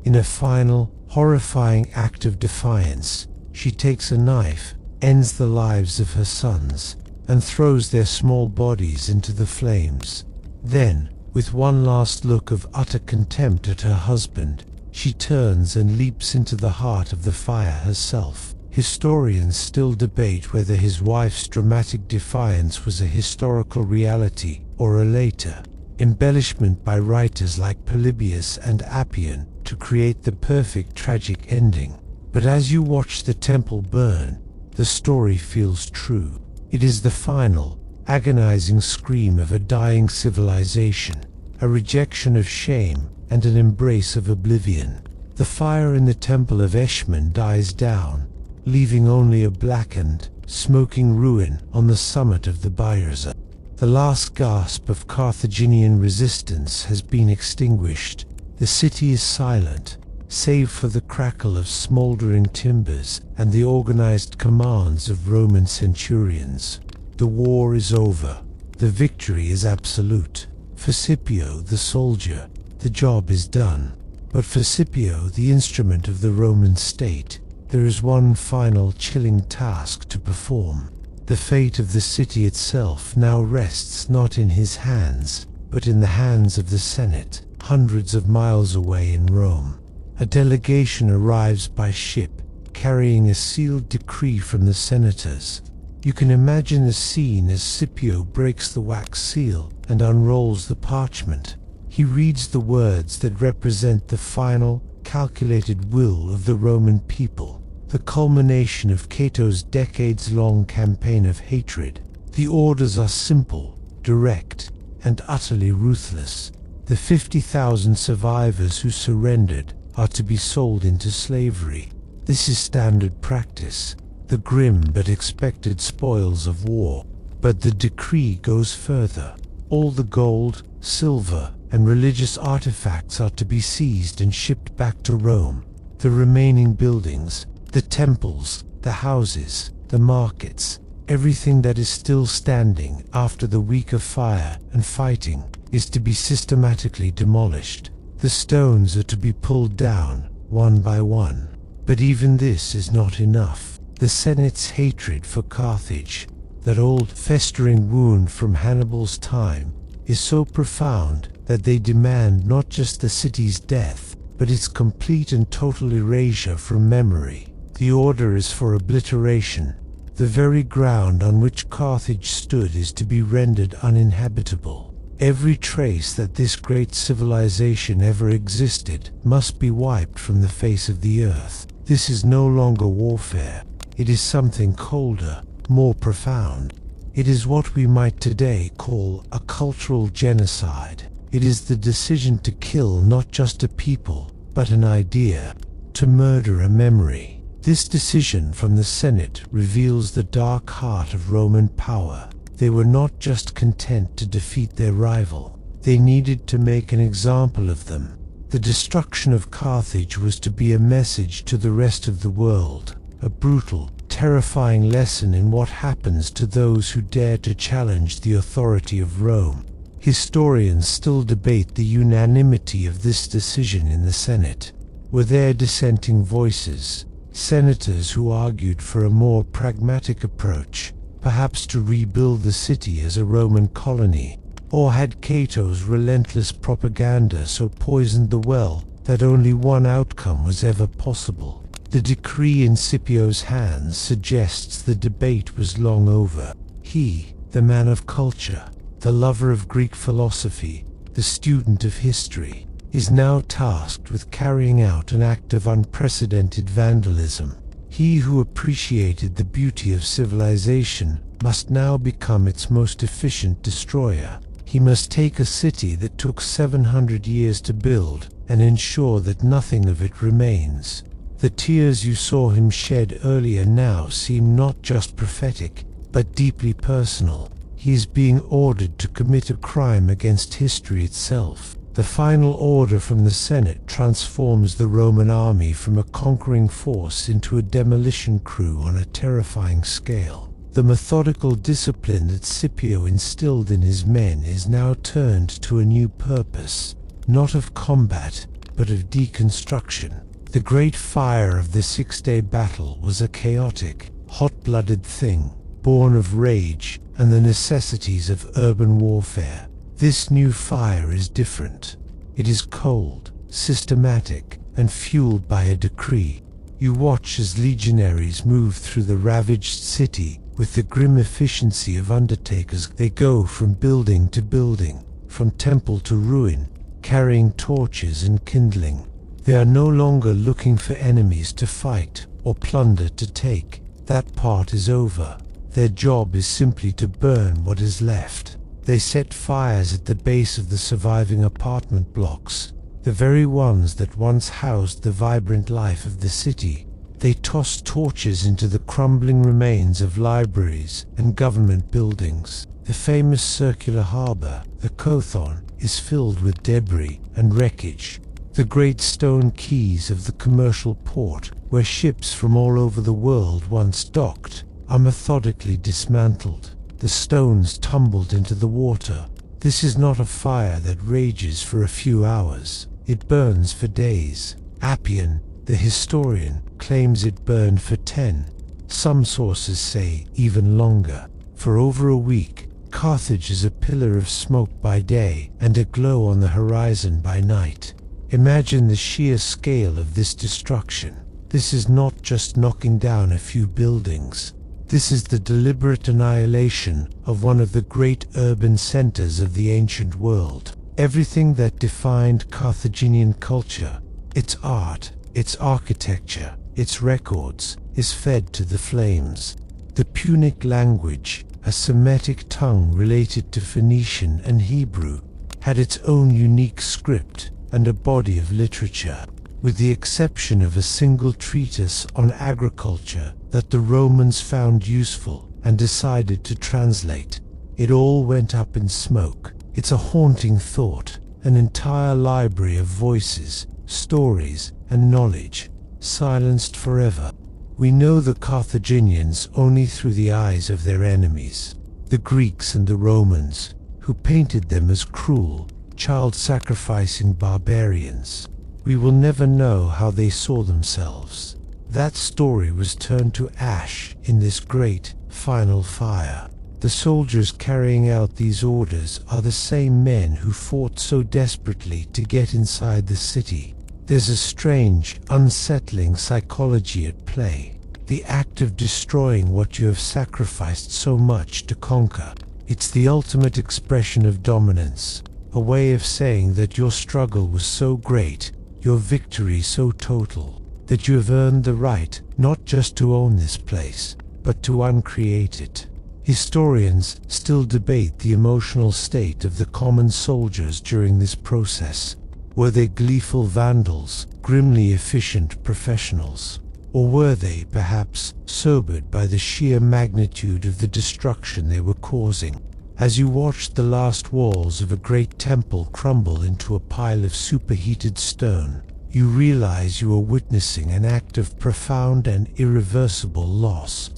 in a final, horrifying act of defiance, she takes a knife, ends the lives of her sons, and throws their small bodies into the flames. Then, with one last look of utter contempt at her husband, she turns and leaps into the heart of the fire herself. Historians still debate whether his wife's dramatic defiance was a historical reality or a later embellishment by writers like Polybius and Appian to create the perfect tragic ending. But as you watch the temple burn, the story feels true. It is the final, agonizing scream of a dying civilization, a rejection of shame and an embrace of oblivion. The fire in the temple of Eshmun dies down, leaving only a blackened, smoking ruin on the summit of the Bayerza. The last gasp of Carthaginian resistance has been extinguished. The city is silent, save for the crackle of smoldering timbers and the organized commands of Roman centurions. The war is over. The victory is absolute. For Scipio, the soldier, the job is done. But for Scipio, the instrument of the Roman state, there is one final chilling task to perform. The fate of the city itself now rests not in his hands, but in the hands of the Senate, hundreds of miles away in Rome. A delegation arrives by ship, carrying a sealed decree from the senators. You can imagine the scene as Scipio breaks the wax seal and unrolls the parchment. He reads the words that represent the final, calculated will of the Roman people, the culmination of Cato's decades-long campaign of hatred. The orders are simple, direct, and utterly ruthless. The 50,000 survivors who surrendered are to be sold into slavery. This is standard practice, the grim but expected spoils of war. But the decree goes further. All the gold, silver, and religious artifacts are to be seized and shipped back to Rome. The remaining buildings, the temples, the houses, the markets, everything that is still standing after the week of fire and fighting is to be systematically demolished. The stones are to be pulled down, one by one. But even this is not enough. The Senate's hatred for Carthage, that old festering wound from Hannibal's time, is so profound that they demand not just the city's death, but its complete and total erasure from memory. The order is for obliteration. The very ground on which Carthage stood is to be rendered uninhabitable. Every trace that this great civilization ever existed must be wiped from the face of the earth. This is no longer warfare. It is something colder, more profound. It is what we might today call a cultural genocide. It is the decision to kill not just a people, but an idea, to murder a memory. This decision from the Senate reveals the dark heart of Roman power. They were not just content to defeat their rival. They needed to make an example of them. The destruction of Carthage was to be a message to the rest of the world, a brutal, terrifying lesson in what happens to those who dare to challenge the authority of Rome. Historians still debate the unanimity of this decision in the Senate. Were there dissenting voices, senators who argued for a more pragmatic approach, perhaps to rebuild the city as a Roman colony? Or had Cato's relentless propaganda so poisoned the well that only one outcome was ever possible? The decree in Scipio's hands suggests the debate was long over. He, the man of culture, the lover of Greek philosophy, the student of history, is now tasked with carrying out an act of unprecedented vandalism. He who appreciated the beauty of civilization must now become its most efficient destroyer. He must take a city that took 700 years to build and ensure that nothing of it remains. The tears you saw him shed earlier now seem not just prophetic, but deeply personal. He is being ordered to commit a crime against history itself. The final order from the Senate transforms the Roman army from a conquering force into a demolition crew on a terrifying scale. The methodical discipline that Scipio instilled in his men is now turned to a new purpose, not of combat, but of deconstruction. The great fire of the six-day battle was a chaotic, hot-blooded thing, born of rage and the necessities of urban warfare. This new fire is different. It is cold, systematic, and fueled by a decree. You watch as legionaries move through the ravaged city with the grim efficiency of undertakers. They go from building to building, from temple to ruin, carrying torches and kindling. They are no longer looking for enemies to fight or plunder to take. That part is over. Their job is simply to burn what is left. They set fires at the base of the surviving apartment blocks, the very ones that once housed the vibrant life of the city. They toss torches into the crumbling remains of libraries and government buildings. The famous circular harbor, the Carthage, is filled with debris and wreckage. The great stone quays of the commercial port, where ships from all over the world once docked, are methodically dismantled. The stones tumbled into the water. This is not a fire that rages for a few hours. It burns for days. Appian, the historian, claims it burned for 10. Some sources say even longer. For over a week, Carthage is a pillar of smoke by day and a glow on the horizon by night. Imagine the sheer scale of this destruction. This is not just knocking down a few buildings. This is the deliberate annihilation of one of the great urban centers of the ancient world. Everything that defined Carthaginian culture, its art, its architecture, its records, is fed to the flames. The Punic language, a Semitic tongue related to Phoenician and Hebrew, had its own unique script and a body of literature. With the exception of a single treatise on agriculture that the Romans found useful and decided to translate, it all went up in smoke. It's a haunting thought, an entire library of voices, stories, and knowledge, silenced forever. We know the Carthaginians only through the eyes of their enemies, the Greeks and the Romans, who painted them as cruel, child-sacrificing barbarians. We will never know how they saw themselves. That story was turned to ash in this great, final fire. The soldiers carrying out these orders are the same men who fought so desperately to get inside the city. There's a strange, unsettling psychology at play. The act of destroying what you have sacrificed so much to conquer. It's the ultimate expression of dominance, a way of saying that your struggle was so great, your victory so total, that you have earned the right not just to own this place, but to uncreate it. Historians still debate the emotional state of the common soldiers during this process. Were they gleeful vandals, grimly efficient professionals? Or were they, perhaps, sobered by the sheer magnitude of the destruction they were causing? As you watched the last walls of a great temple crumble into a pile of superheated stone, you realize you are witnessing an act of profound and irreversible loss.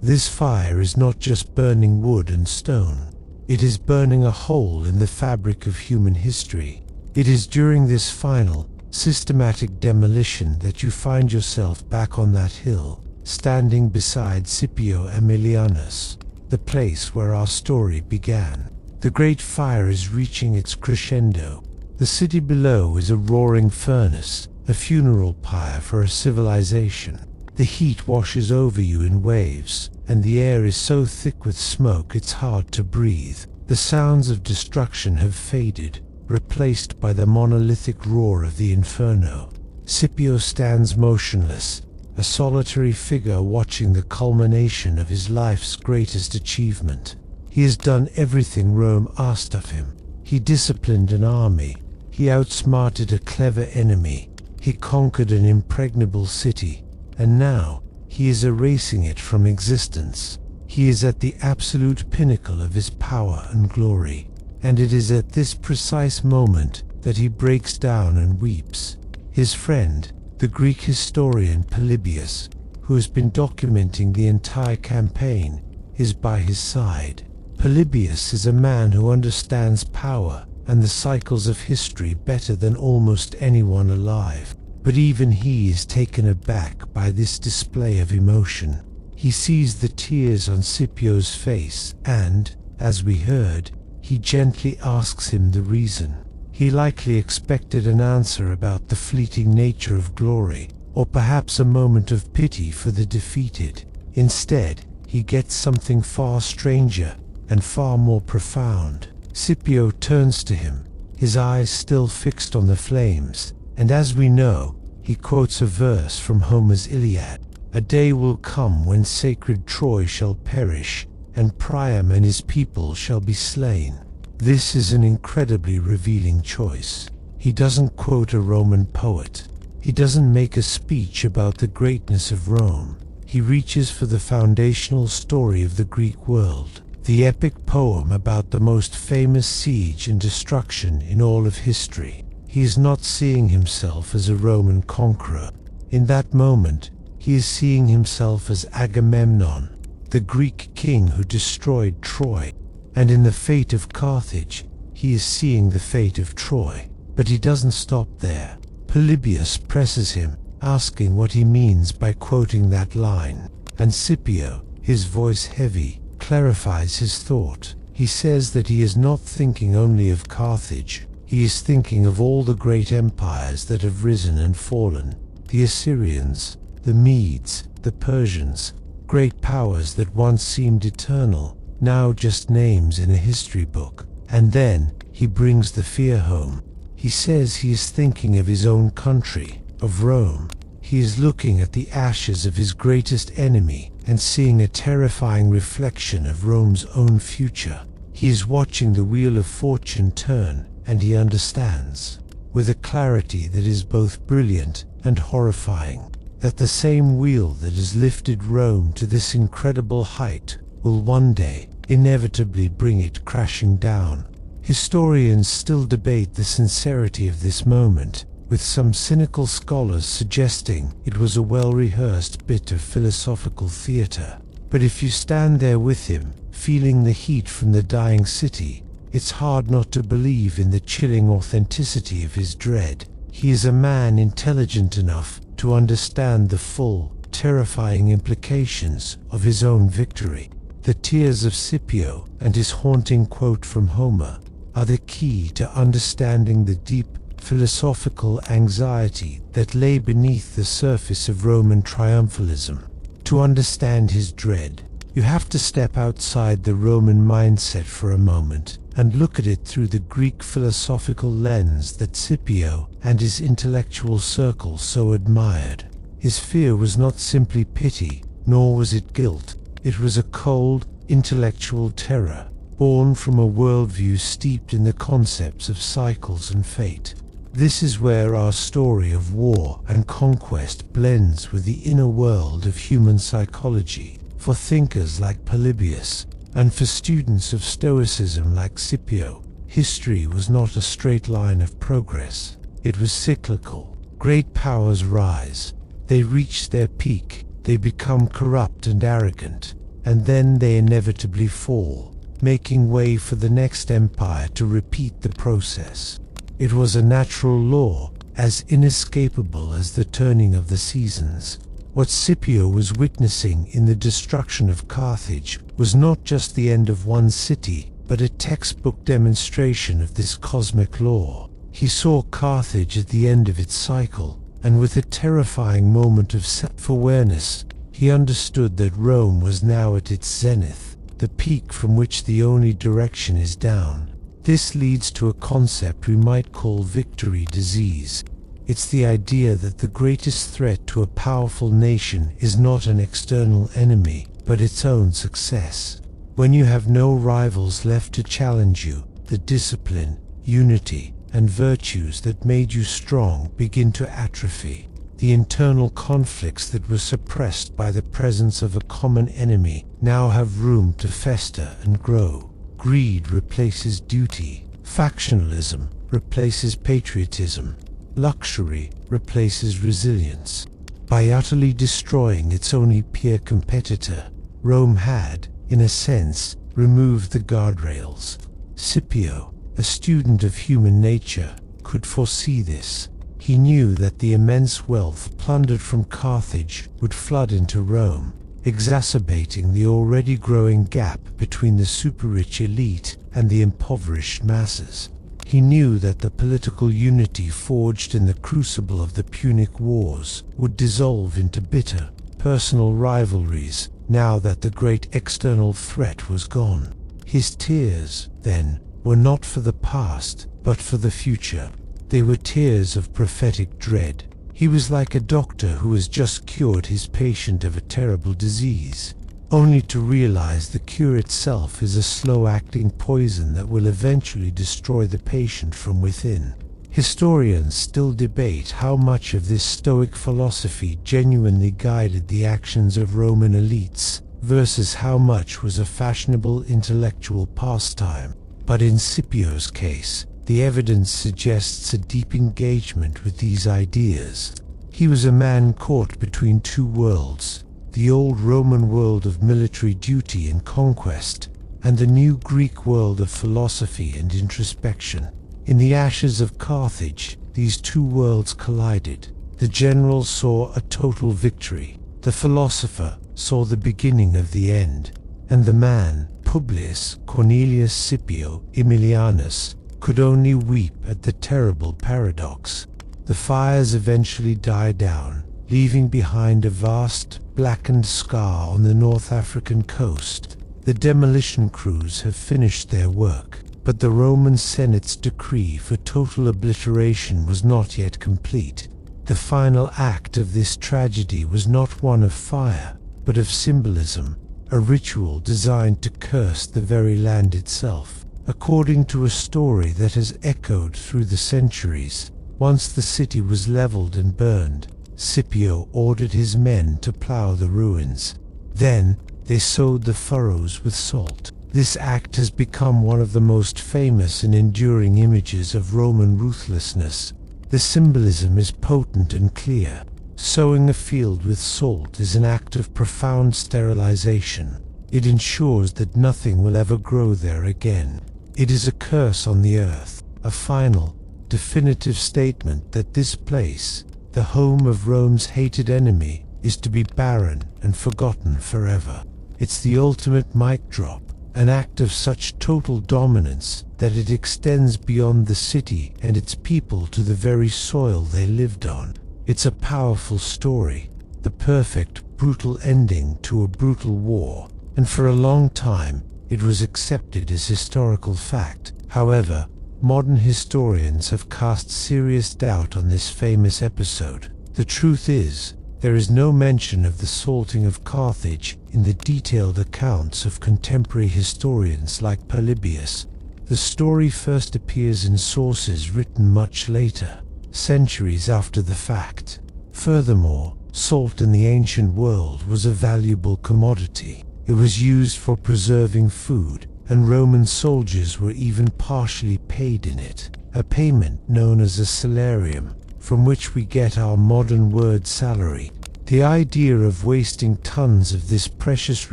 This fire is not just burning wood and stone. It is burning a hole in the fabric of human history. It is during this final, systematic demolition that you find yourself back on that hill, standing beside Scipio Aemilianus, the place where our story began. The great fire is reaching its crescendo. The city below is a roaring furnace, a funeral pyre for a civilization. The heat washes over you in waves, and the air is so thick with smoke it's hard to breathe. The sounds of destruction have faded, replaced by the monolithic roar of the inferno. Scipio stands motionless, a solitary figure watching the culmination of his life's greatest achievement. He has done everything Rome asked of him. He disciplined an army. He outsmarted a clever enemy. He conquered an impregnable city, and now he is erasing it from existence. He is at the absolute pinnacle of his power and glory, and it is at this precise moment that he breaks down and weeps. His friend, the Greek historian Polybius, who has been documenting the entire campaign, is by his side. Polybius is a man who understands power and the cycles of history better than almost anyone alive, but even he is taken aback by this display of emotion. He sees the tears on Scipio's face and, as we heard, he gently asks him the reason. He likely expected an answer about the fleeting nature of glory, or perhaps a moment of pity for the defeated. Instead, he gets something far stranger and far more profound. Scipio turns to him, his eyes still fixed on the flames, and as we know, he quotes a verse from Homer's Iliad. "A day will come when sacred Troy shall perish, and Priam and his people shall be slain." This is an incredibly revealing choice. He doesn't quote a Roman poet. He doesn't make a speech about the greatness of Rome. He reaches for the foundational story of the Greek world, the epic poem about the most famous siege and destruction in all of history. He is not seeing himself as a Roman conqueror. In that moment, he is seeing himself as Agamemnon, the Greek king who destroyed Troy. And in the fate of Carthage, he is seeing the fate of Troy. But he doesn't stop there. Polybius presses him, asking what he means by quoting that line. And Scipio, his voice heavy, clarifies his thought. He says that he is not thinking only of Carthage. He is thinking of all the great empires that have risen and fallen. The Assyrians, the Medes, the Persians, great powers that once seemed eternal, now just names in a history book. And then he brings the fear home. He says he is thinking of his own country, of Rome. He is looking at the ashes of his greatest enemy and seeing a terrifying reflection of Rome's own future. He is watching the wheel of fortune turn, and he understands, with a clarity that is both brilliant and horrifying, that the same wheel that has lifted Rome to this incredible height will one day inevitably bring it crashing down. Historians still debate the sincerity of this moment, with some cynical scholars suggesting it was a well-rehearsed bit of philosophical theater. But if you stand there with him, feeling the heat from the dying city, it's hard not to believe in the chilling authenticity of his dread. He is a man intelligent enough to understand the full, terrifying implications of his own victory. The tears of Scipio and his haunting quote from Homer are the key to understanding the deep philosophical anxiety that lay beneath the surface of Roman triumphalism. To understand his dread, you have to step outside the Roman mindset for a moment and look at it through the Greek philosophical lens that Scipio and his intellectual circle so admired. His fear was not simply pity, nor was it guilt. It was a cold, intellectual terror, born from a worldview steeped in the concepts of cycles and fate. This is where our story of war and conquest blends with the inner world of human psychology. For thinkers like Polybius, and for students of Stoicism like Scipio, history was not a straight line of progress. It was cyclical. Great powers rise. They reach their peak. They become corrupt and arrogant, and then they inevitably fall, making way for the next empire to repeat the process. It was a natural law, as inescapable as the turning of the seasons. What Scipio was witnessing in the destruction of Carthage was not just the end of one city, but a textbook demonstration of this cosmic law. He saw Carthage at the end of its cycle, and with a terrifying moment of self-awareness, he understood that Rome was now at its zenith, the peak from which the only direction is down. This leads to a concept we might call victory disease. It's the idea that the greatest threat to a powerful nation is not an external enemy, but its own success. When you have no rivals left to challenge you, the discipline, unity, and virtues that made you strong begin to atrophy. The internal conflicts that were suppressed by the presence of a common enemy now have room to fester and grow. Greed replaces duty. Factionalism replaces patriotism. Luxury replaces resilience. By utterly destroying its only peer competitor, Rome had, in a sense, removed the guardrails. Scipio, a student of human nature, could foresee this. He knew that the immense wealth plundered from Carthage would flood into Rome, exacerbating the already growing gap between the super-rich elite and the impoverished masses. He knew that the political unity forged in the crucible of the Punic Wars would dissolve into bitter, personal rivalries now that the great external threat was gone. His tears, then, were not for the past, but for the future. They were tears of prophetic dread. He was like a doctor who has just cured his patient of a terrible disease, only to realize the cure itself is a slow-acting poison that will eventually destroy the patient from within. Historians still debate how much of this Stoic philosophy genuinely guided the actions of Roman elites versus how much was a fashionable intellectual pastime. But in Scipio's case, the evidence suggests a deep engagement with these ideas. He was a man caught between two worlds, the old Roman world of military duty and conquest, and the new Greek world of philosophy and introspection. In the ashes of Carthage, these two worlds collided. The general saw a total victory. The philosopher saw the beginning of the end. And the man, Publius Cornelius Scipio Aemilianus, could only weep at the terrible paradox. The fires eventually died down, leaving behind a vast, blackened scar on the North African coast. The demolition crews have finished their work, but the Roman Senate's decree for total obliteration was not yet complete. The final act of this tragedy was not one of fire, but of symbolism, a ritual designed to curse the very land itself. According to a story that has echoed through the centuries, once the city was leveled and burned, Scipio ordered his men to plow the ruins. Then, they sowed the furrows with salt. This act has become one of the most famous and enduring images of Roman ruthlessness. The symbolism is potent and clear. Sowing a field with salt is an act of profound sterilization. It ensures that nothing will ever grow there again. It is a curse on the earth, a final, definitive statement that this place, the home of Rome's hated enemy, is to be barren and forgotten forever. It's the ultimate mic drop, an act of such total dominance that it extends beyond the city and its people to the very soil they lived on. It's a powerful story, the perfect, brutal ending to a brutal war, and for a long time, it was accepted as historical fact. However, modern historians have cast serious doubt on this famous episode. The truth is, there is no mention of the salting of Carthage in the detailed accounts of contemporary historians like Polybius. The story first appears in sources written much later, centuries after the fact. Furthermore, salt in the ancient world was a valuable commodity. It was used for preserving food, and Roman soldiers were even partially paid in it, a payment known as a salarium, from which we get our modern word salary. The idea of wasting tons of this precious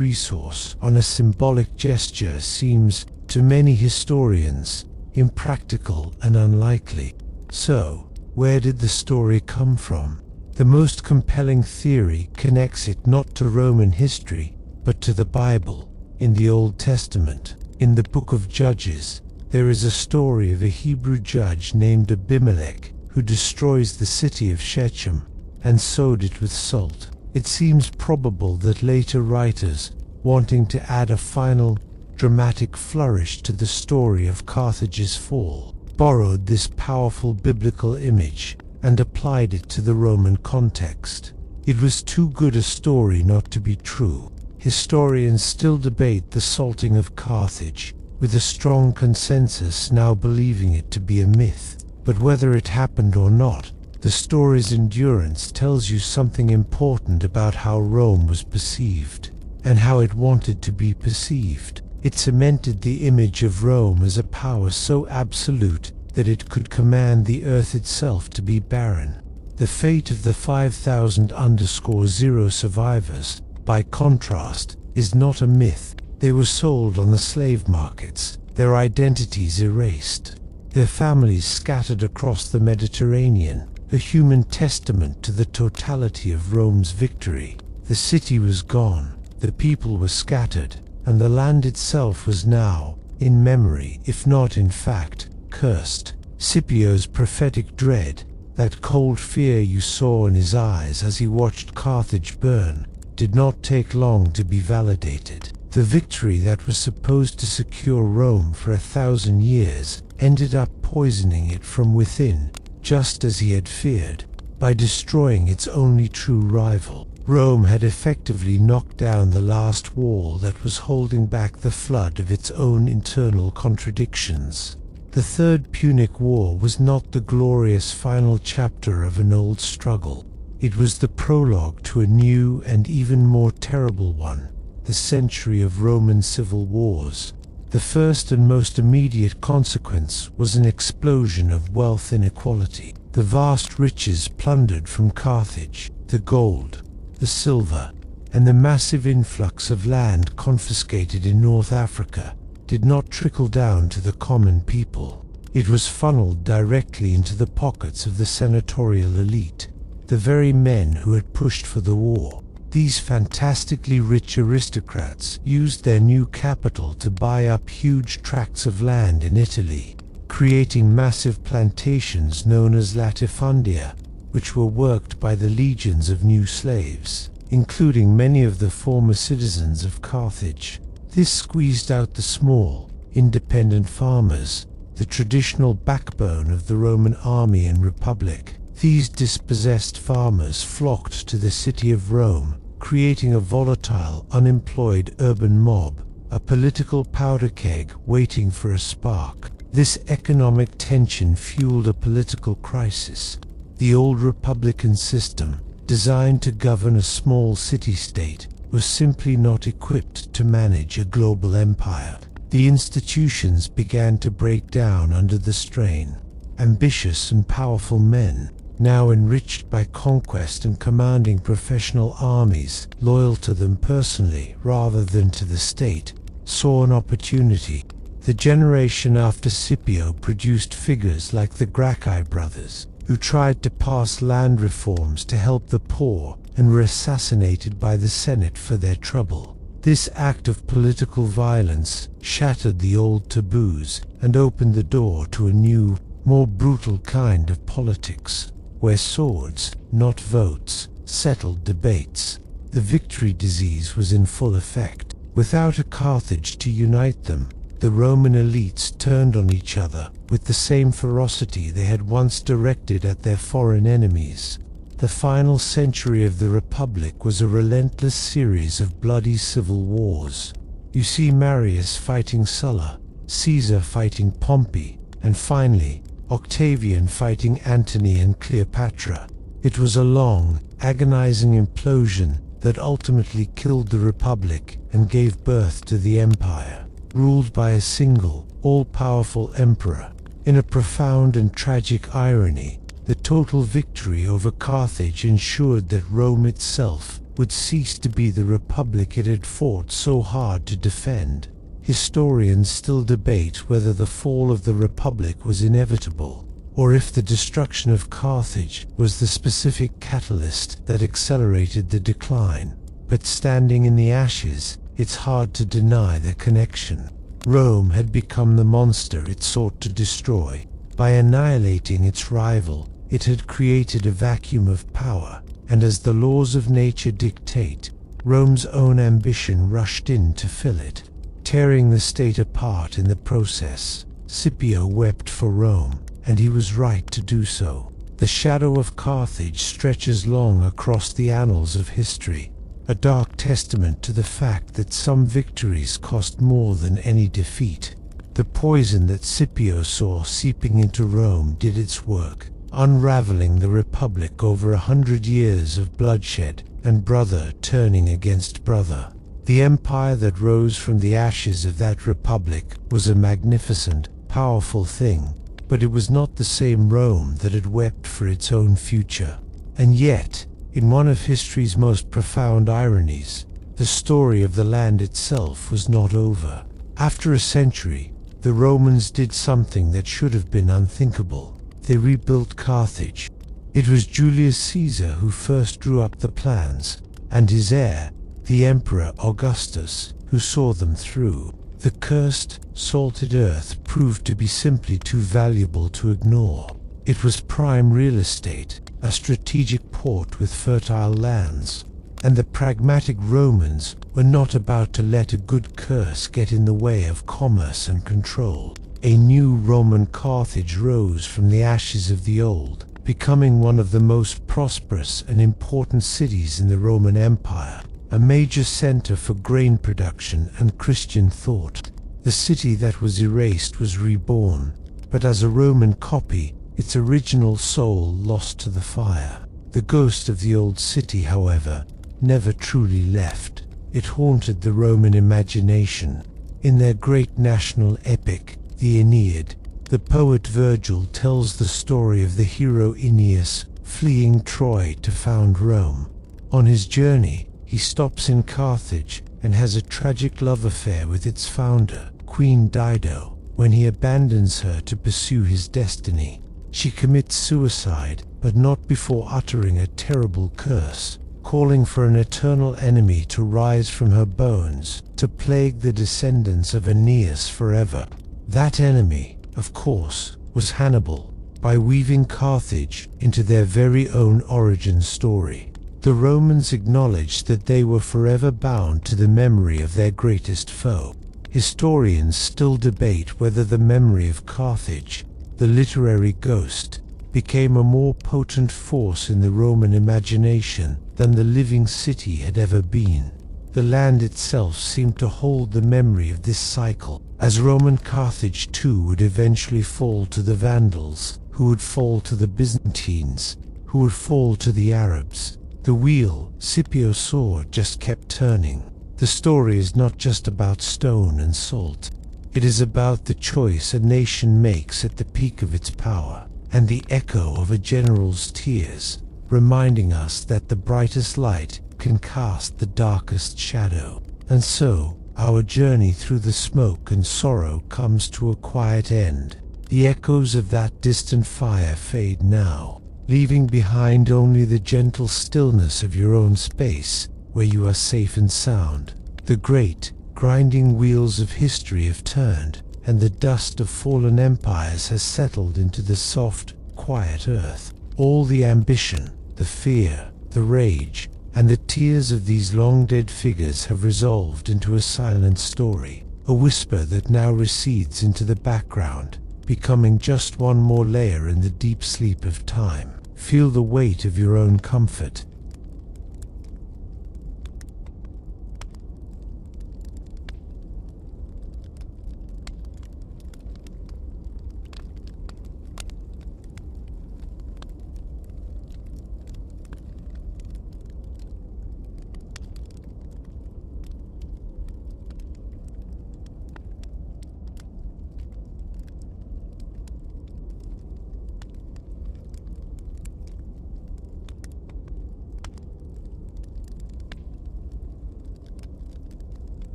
resource on a symbolic gesture seems, to many historians, impractical and unlikely. So, where did the story come from? The most compelling theory connects it not to Roman history, but to the Bible. In the Old Testament, in the book of Judges, there is a story of a Hebrew judge named Abimelech who destroys the city of Shechem and sowed it with salt. It seems probable that later writers, wanting to add a final, dramatic flourish to the story of Carthage's fall, borrowed this powerful biblical image and applied it to the Roman context. It was too good a story not to be true. Historians still debate the salting of Carthage, with a strong consensus now believing it to be a myth. But whether it happened or not, the story's endurance tells you something important about how Rome was perceived, and how it wanted to be perceived. It cemented the image of Rome as a power so absolute that it could command the earth itself to be barren. The fate of the 5,000-0 survivors, by contrast, is not a myth. They were sold on the slave markets, their identities erased, their families scattered across the Mediterranean, a human testament to the totality of Rome's victory. The city was gone, the people were scattered, and the land itself was now, in memory if not in fact, cursed. Scipio's prophetic dread, that cold fear you saw in his eyes as he watched Carthage burn, did not take long to be validated. The victory that was supposed to secure Rome for 1,000 years ended up poisoning it from within, just as he had feared, by destroying its only true rival. Rome had effectively knocked down the last wall that was holding back the flood of its own internal contradictions. The Third Punic War was not the glorious final chapter of an old struggle. It was the prologue to a new and even more terrible one, the century of Roman civil wars. The first and most immediate consequence was an explosion of wealth inequality. The vast riches plundered from Carthage, the gold, the silver, and the massive influx of land confiscated in North Africa did not trickle down to the common people. It was funneled directly into the pockets of the senatorial elite, the very men who had pushed for the war. These fantastically rich aristocrats used their new capital to buy up huge tracts of land in Italy, creating massive plantations known as latifundia, which were worked by the legions of new slaves, including many of the former citizens of Carthage. This squeezed out the small, independent farmers, the traditional backbone of the Roman army and republic. These dispossessed farmers flocked to the city of Rome, creating a volatile, unemployed urban mob, a political powder keg waiting for a spark. This economic tension fueled a political crisis. The old republican system, designed to govern a small city-state, was simply not equipped to manage a global empire. The institutions began to break down under the strain. Ambitious and powerful men, now enriched by conquest and commanding professional armies loyal to them personally rather than to the state, saw an opportunity. The generation after Scipio produced figures like the Gracchi brothers, who tried to pass land reforms to help the poor and were assassinated by the Senate for their trouble. This act of political violence shattered the old taboos and opened the door to a new, more brutal kind of politics, where swords, not votes, settled debates. The victory disease was in full effect. Without a Carthage to unite them, the Roman elites turned on each other with the same ferocity they had once directed at their foreign enemies. The final century of the Republic was a relentless series of bloody civil wars. You see Marius fighting Sulla, Caesar fighting Pompey, and finally, Octavian fighting Antony and Cleopatra. It was a long, agonizing implosion that ultimately killed the Republic and gave birth to the Empire, ruled by a single, all-powerful emperor. In a profound and tragic irony, the total victory over Carthage ensured that Rome itself would cease to be the republic it had fought so hard to defend. Historians still debate whether the fall of the Republic was inevitable, or if the destruction of Carthage was the specific catalyst that accelerated the decline. But standing in the ashes, it's hard to deny the connection. Rome had become the monster it sought to destroy. By annihilating its rival, it had created a vacuum of power, and as the laws of nature dictate, Rome's own ambition rushed in to fill it, tearing the state apart in the process. Scipio wept for Rome, and he was right to do so. The shadow of Carthage stretches long across the annals of history, a dark testament to the fact that some victories cost more than any defeat. The poison that Scipio saw seeping into Rome did its work, unraveling the Republic over 100 years of bloodshed and brother turning against brother. The empire that rose from the ashes of that republic was a magnificent, powerful thing, but it was not the same Rome that had wept for its own future. And yet, in one of history's most profound ironies, the story of the land itself was not over. After a century, the Romans did something that should have been unthinkable. They rebuilt Carthage. It was Julius Caesar who first drew up the plans, and his heir, the Emperor Augustus, who saw them through. The cursed, salted earth proved to be simply too valuable to ignore. It was prime real estate, a strategic port with fertile lands, and the pragmatic Romans were not about to let a good curse get in the way of commerce and control. A new Roman Carthage rose from the ashes of the old, becoming one of the most prosperous and important cities in the Roman Empire, a major center for grain production and Christian thought. The city that was erased was reborn, but as a Roman copy, its original soul lost to the fire. The ghost of the old city, however, never truly left. It haunted the Roman imagination. In their great national epic, the Aeneid, the poet Virgil tells the story of the hero Aeneas fleeing Troy to found Rome. On his journey, he stops in Carthage and has a tragic love affair with its founder, Queen Dido. When he abandons her to pursue his destiny, she commits suicide, but not before uttering a terrible curse, calling for an eternal enemy to rise from her bones to plague the descendants of Aeneas forever. That enemy, of course, was Hannibal. By weaving Carthage into their very own origin story, the Romans acknowledged that they were forever bound to the memory of their greatest foe. Historians still debate whether the memory of Carthage, the literary ghost, became a more potent force in the Roman imagination than the living city had ever been. The land itself seemed to hold the memory of this cycle, as Roman Carthage too would eventually fall to the Vandals, who would fall to the Byzantines, who would fall to the Arabs. The wheel Scipio saw just kept turning. The story is not just about stone and salt. It is about the choice a nation makes at the peak of its power, and the echo of a general's tears, reminding us that the brightest light can cast the darkest shadow. And so, our journey through the smoke and sorrow comes to a quiet end. The echoes of that distant fire fade now, leaving behind only the gentle stillness of your own space, where you are safe and sound. The great, grinding wheels of history have turned, and the dust of fallen empires has settled into the soft, quiet earth. All the ambition, the fear, the rage, and the tears of these long-dead figures have resolved into a silent story, a whisper that now recedes into the background, becoming just one more layer in the deep sleep of time. Feel the weight of your own comfort,